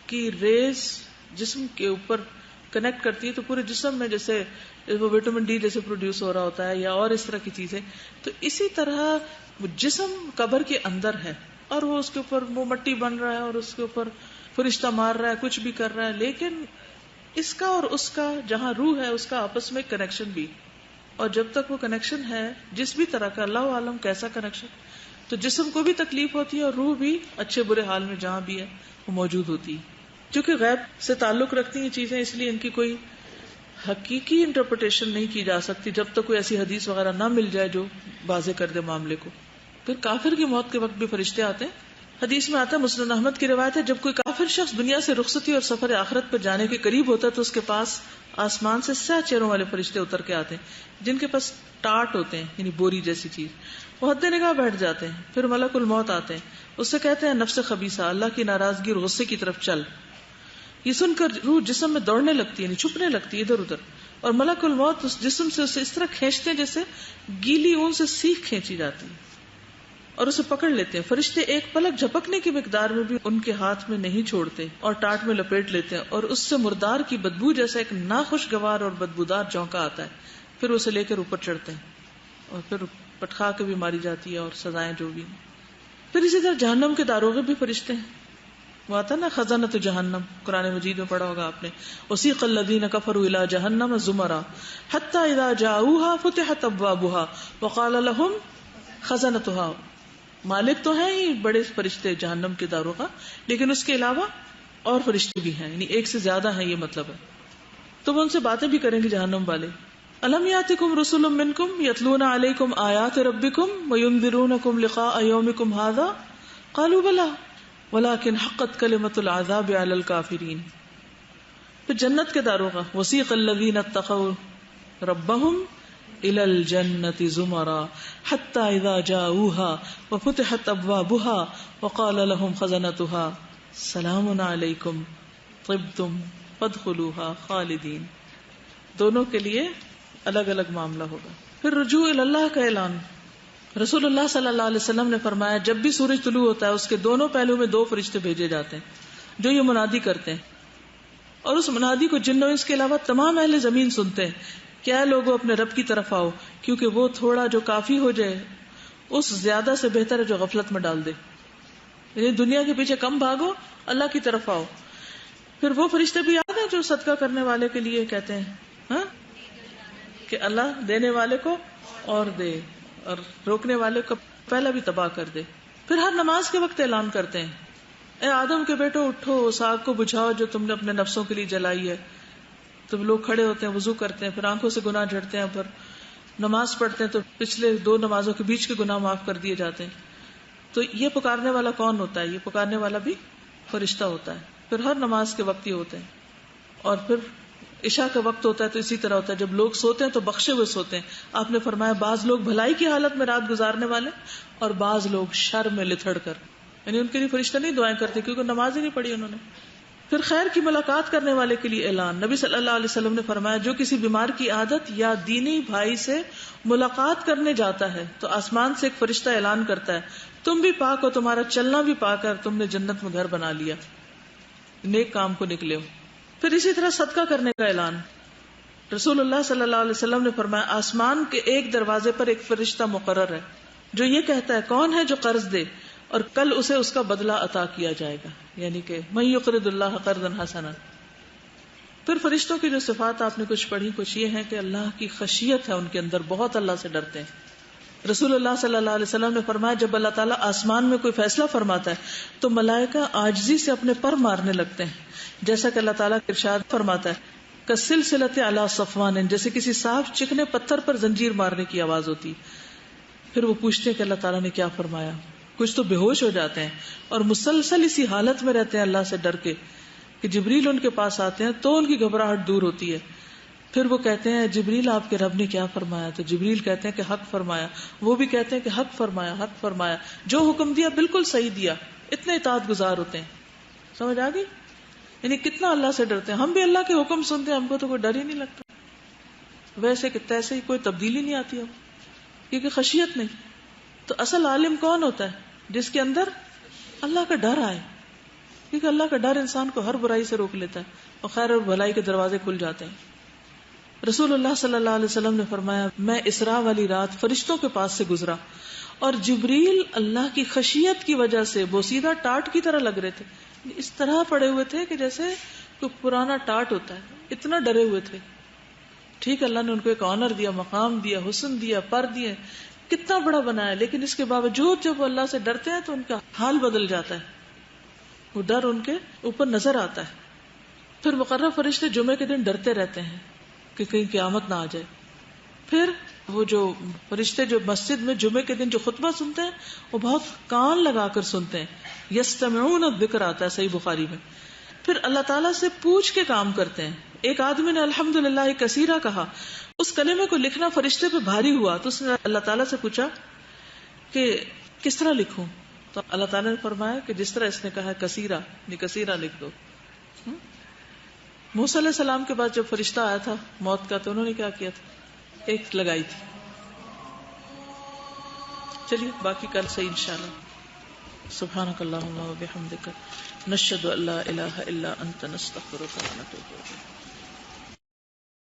کی ریز جسم کے اوپر کنیکٹ کرتی ہے تو پورے جسم میں جیسے وہ وٹامن ڈی جیسے پروڈیوس ہو رہا ہوتا ہے یا اور اس طرح کی چیزیں، تو اسی طرح وہ جسم قبر کے اندر ہے اور وہ اس کے اوپر وہ مٹی بن رہا ہے اور اس کے اوپر فرشتہ مار رہا ہے، کچھ بھی کر رہا ہے، لیکن اس کا اور اس کا جہاں روح ہے اس کا آپس میں کنیکشن بھی، اور جب تک وہ کنیکشن ہے جس بھی طرح کا، اللہ عالم کیسا کنیکشن، تو جسم کو بھی تکلیف ہوتی ہے اور روح بھی اچھے برے حال میں جہاں بھی ہے وہ موجود ہوتی ہے۔ چونکہ غیب سے تعلق رکھتی ہیں چیزیں، اس لیے ان کی کوئی حقیقی انٹرپریٹیشن نہیں کی جا سکتی جب تک کوئی ایسی حدیث وغیرہ نہ مل جائے جو واضح کر دے معاملے کو۔ پھر کافر کی موت کے وقت بھی فرشتے آتے ہیں، حدیث میں آتا ہے، مسند احمد کی روایت ہے، جب کوئی کافر شخص دنیا سے رخصتی اور سفر آخرت پر جانے کے قریب ہوتا ہے تو اس کے پاس آسمان سے 7 چہروں والے فرشتے اتر کے آتے ہیں جن کے پاس ٹاٹ ہوتے ہیں، یعنی بوری جیسی چیز. وہ حد نگاہ بیٹھ جاتے ہیں. پھر ملک الموت آتے ہیں، اس سے کہتے ہیں نفس خبیثہ، اللہ کی ناراضگی اور غصے کی طرف چل. یہ سن کر روح جسم میں دوڑنے لگتی ہے، یعنی چھپنے لگتی ہے ادھر ادھر، اور ملک الموت اس جسم سے اسے اس طرح کھینچتے ہیں جیسے گیلی اون سے سیخ کھینچی جاتی ہے، اور اسے پکڑ لیتے ہیں. فرشتے ایک پلک جھپکنے کی مقدار میں بھی ان کے ہاتھ میں نہیں چھوڑتے اور ٹاٹ میں لپیٹ لیتے ہیں، اور اس سے مردار کی بدبو جیسا ایک ناخوشگوار اور بدبودار جھونکا آتا ہے. پھر اسے لے کر اوپر چڑھتے ہیں اور پھر پٹخا کے بھی ماری جاتی ہے اور سزائیں جو بھی. پھر اسی طرح جہنم کے داروغے بھی فرشتے ہیں. وہ آتا نا خزانۃ جہنم، قرآن مجید میں پڑھا ہوگا آپ نے، وسیق الذین کفروا الی جہنم زمرا حتی اذا جاؤوها فتحت ابوابها وقال لهم خزنتها. مالک تو ہیں ہی بڑے فرشتے جہنم کے داروغہ، لیکن اس کے علاوہ اور فرشتے بھی ہیں، یعنی ایک سے زیادہ ہیں، یہ مطلب ہے. تو وہ ان سے باتیں بھی کریں گے جہنم والے. الم یاتکم رسل منکم یتلون علیکم آیات ربکم وینذرونکم لقاء یومکم ھذا قالوا بلی ولکن حقت کلمۃ العذاب علی الکافرین. پھر جنت کے داروغہ وسیق الذین اتقوا ربہم الی الجنۃ زمرا حتی اذا جاؤوها وفتحت ابوابها وقال لهم خزنتها سلام علیکم طبتم فادخلوها خالدین. دونوں کے لیے الگ الگ معاملہ ہوگا. پھر رجوع اللہ کا اعلان. رسول اللہ صلی اللہ علیہ وسلم نے فرمایا جب بھی سورج طلوع ہوتا ہے اس کے دونوں پہلو میں 2 فرشتے بھیجے جاتے ہیں جو یہ منادی کرتے ہیں، اور اس منادی کو جن و انس کے علاوہ تمام اہل زمین سنتے ہیں کہ اے لوگوں اپنے رب کی طرف آؤ، کیونکہ وہ تھوڑا جو کافی ہو جائے اس زیادہ سے بہتر ہے جو غفلت میں ڈال دے. یعنی دنیا کے پیچھے کم بھاگو، اللہ کی طرف آؤ. پھر وہ فرشتے بھی یاد ہیں جو صدقہ کرنے والے کے لیے کہتے ہیں ہاں کہ اللہ دینے والے کو اور دے اور روکنے والے کو پہلا بھی تباہ کر دے. پھر ہر نماز کے وقت اعلان کرتے ہیں اے آدم کے بیٹو اٹھو، اس آگ کو بجھاؤ جو تم نے اپنے نفسوں کے لیے جلائی ہے. تم لوگ کھڑے ہوتے ہیں، وضو کرتے ہیں، پھر آنکھوں سے گناہ جھڑتے ہیں، پھر نماز پڑھتے ہیں تو پچھلے 2 نمازوں کے بیچ کے گناہ معاف کر دیے جاتے ہیں. تو یہ پکارنے والا کون ہوتا ہے؟ یہ پکارنے والا بھی فرشتہ ہوتا ہے. پھر ہر نماز کے وقت ہی ہوتے ہیں. اور پھر عشاء کا وقت ہوتا ہے تو اسی طرح ہوتا ہے، جب لوگ سوتے ہیں تو بخشے ہوئے سوتے ہیں. آپ نے فرمایا بعض لوگ بھلائی کی حالت میں رات گزارنے والے اور بعض لوگ شر میں لتھڑ کر، یعنی ان کے لیے فرشتہ نہیں دعائیں کرتے کیونکہ نماز ہی نہیں پڑھی انہوں نے. پھر خیر کی ملاقات کرنے والے کے لیے اعلان. نبی صلی اللہ علیہ وسلم نے فرمایا جو کسی بیمار کی عادت یا دینی بھائی سے ملاقات کرنے جاتا ہے تو آسمان سے ایک فرشتہ اعلان کرتا ہے تم بھی پاک ہو، تمہارا چلنا بھی پاک ہے، تم نے جنت میں گھر بنا لیا، نیک کام کو نکلے ہو. پھر اسی طرح صدقہ کرنے کا اعلان. رسول اللہ صلی اللہ علیہ وسلم نے فرمایا آسمان کے ایک دروازے پر ایک فرشتہ مقرر ہے جو یہ کہتا ہے کون ہے جو قرض دے اور کل اسے اس کا بدلہ عطا کیا جائے گا، یعنی کہ من یقرض اللہ قرضا حسنا. پھر فرشتوں کی جو صفات آپ نے کچھ پڑھی، کچھ یہ ہے کہ اللہ کی خشیت ہے ان کے اندر، بہت اللہ سے ڈرتے ہیں. رسول اللہ صلی اللہ علیہ وسلم نے فرمایا جب اللہ تعالیٰ آسمان میں کوئی فیصلہ فرماتا ہے تو ملائکہ عاجزی سے اپنے پر مارنے لگتے ہیں، جیسا کہ اللہ تعالیٰ ارشاد فرماتا ہے کسلسلۃ علی صفوان، جیسے کسی صاف چکنے پتھر پر زنجیر مارنے کی آواز ہوتی. پھر وہ پوچھتے ہیں کہ اللہ تعالیٰ نے کیا فرمایا. کچھ تو بے ہوش ہو جاتے ہیں اور مسلسل اسی حالت میں رہتے ہیں اللہ سے ڈر کے کہ جبریل ان کے پاس آتے ہیں تو ان کی گھبراہٹ دور ہوتی ہے. پھر وہ کہتے ہیں جبریل آپ کے رب نے کیا فرمایا؟ تو جبریل کہتے ہیں کہ حق فرمایا. وہ بھی کہتے ہیں کہ حق فرمایا، حق فرمایا، جو حکم دیا بالکل صحیح دیا. اتنے اطاعت گزار ہوتے ہیں. سمجھ آ گئی؟ یعنی کتنا اللہ سے ڈرتے ہیں. ہم بھی اللہ کے حکم سنتے ہیں، ہم کو تو کوئی ڈر ہی نہیں لگتا، ویسے کہ تیسے ہی کوئی تبدیلی نہیں آتی ہم، کیونکہ خشیت نہیں. تو اصل عالم کون ہوتا ہے؟ جس کے اندر اللہ کا ڈر آئے، کیونکہ اللہ کا ڈر انسان کو ہر برائی سے روک لیتا ہے اور خیر اور بھلائی کے دروازے کھل جاتے ہیں. رسول اللہ صلی اللہ علیہ وسلم نے فرمایا میں اسراء والی رات فرشتوں کے پاس سے گزرا اور جبریل اللہ کی خشیت کی وجہ سے بوسیدہ ٹاٹ کی طرح لگ رہے تھے. اس طرح پڑے ہوئے تھے کہ جیسے کوئی پرانا ٹاٹ ہوتا ہے، اتنا ڈرے ہوئے تھے. ٹھیک اللہ نے ان کو ایک آنر دیا، مقام دیا، حسن دیا، پر دیے، کتنا بڑا بنایا، لیکن اس کے باوجود جب وہ اللہ سے ڈرتے ہیں تو ان کا حال بدل جاتا ہے، وہ ڈر ان کے اوپر نظر آتا ہے. پھر مقرر فرشتے جمعے کے دن ڈرتے رہتے ہیں کہ کہیں قیامت نہ آ جائے. پھر وہ جو فرشتے جو مسجد میں جمعے کے دن جو خطبہ سنتے ہیں وہ بہت کان لگا کر سنتے ہیں. یستمعون الذکر آتا ہے صحیح بخاری میں. پھر اللہ تعالیٰ سے پوچھ کے کام کرتے ہیں. ایک آدمی نے الحمدللہ کثیرہ کہا, اس کلمے کو لکھنا فرشتے پہ بھاری ہوا تو اس نے اللہ تعالیٰ سے پوچھا کہ کس طرح لکھوں, تو اللہ تعالیٰ نے فرمایا کہ جس طرح اس نے کہا کثیرہ, کثیرہ لکھ دو. موسیٰ علیہ السلام کے بعد جب فرشتہ آیا تھا موت کا تو انہوں نے کیا کیا تھا, ایک لگائی تھی. چلیے باقی کل سے انشاءاللہ. سبحانک اللہم و بحمدک نشہد ان لا الہ الا انت نستغفرک و نتوب الیک.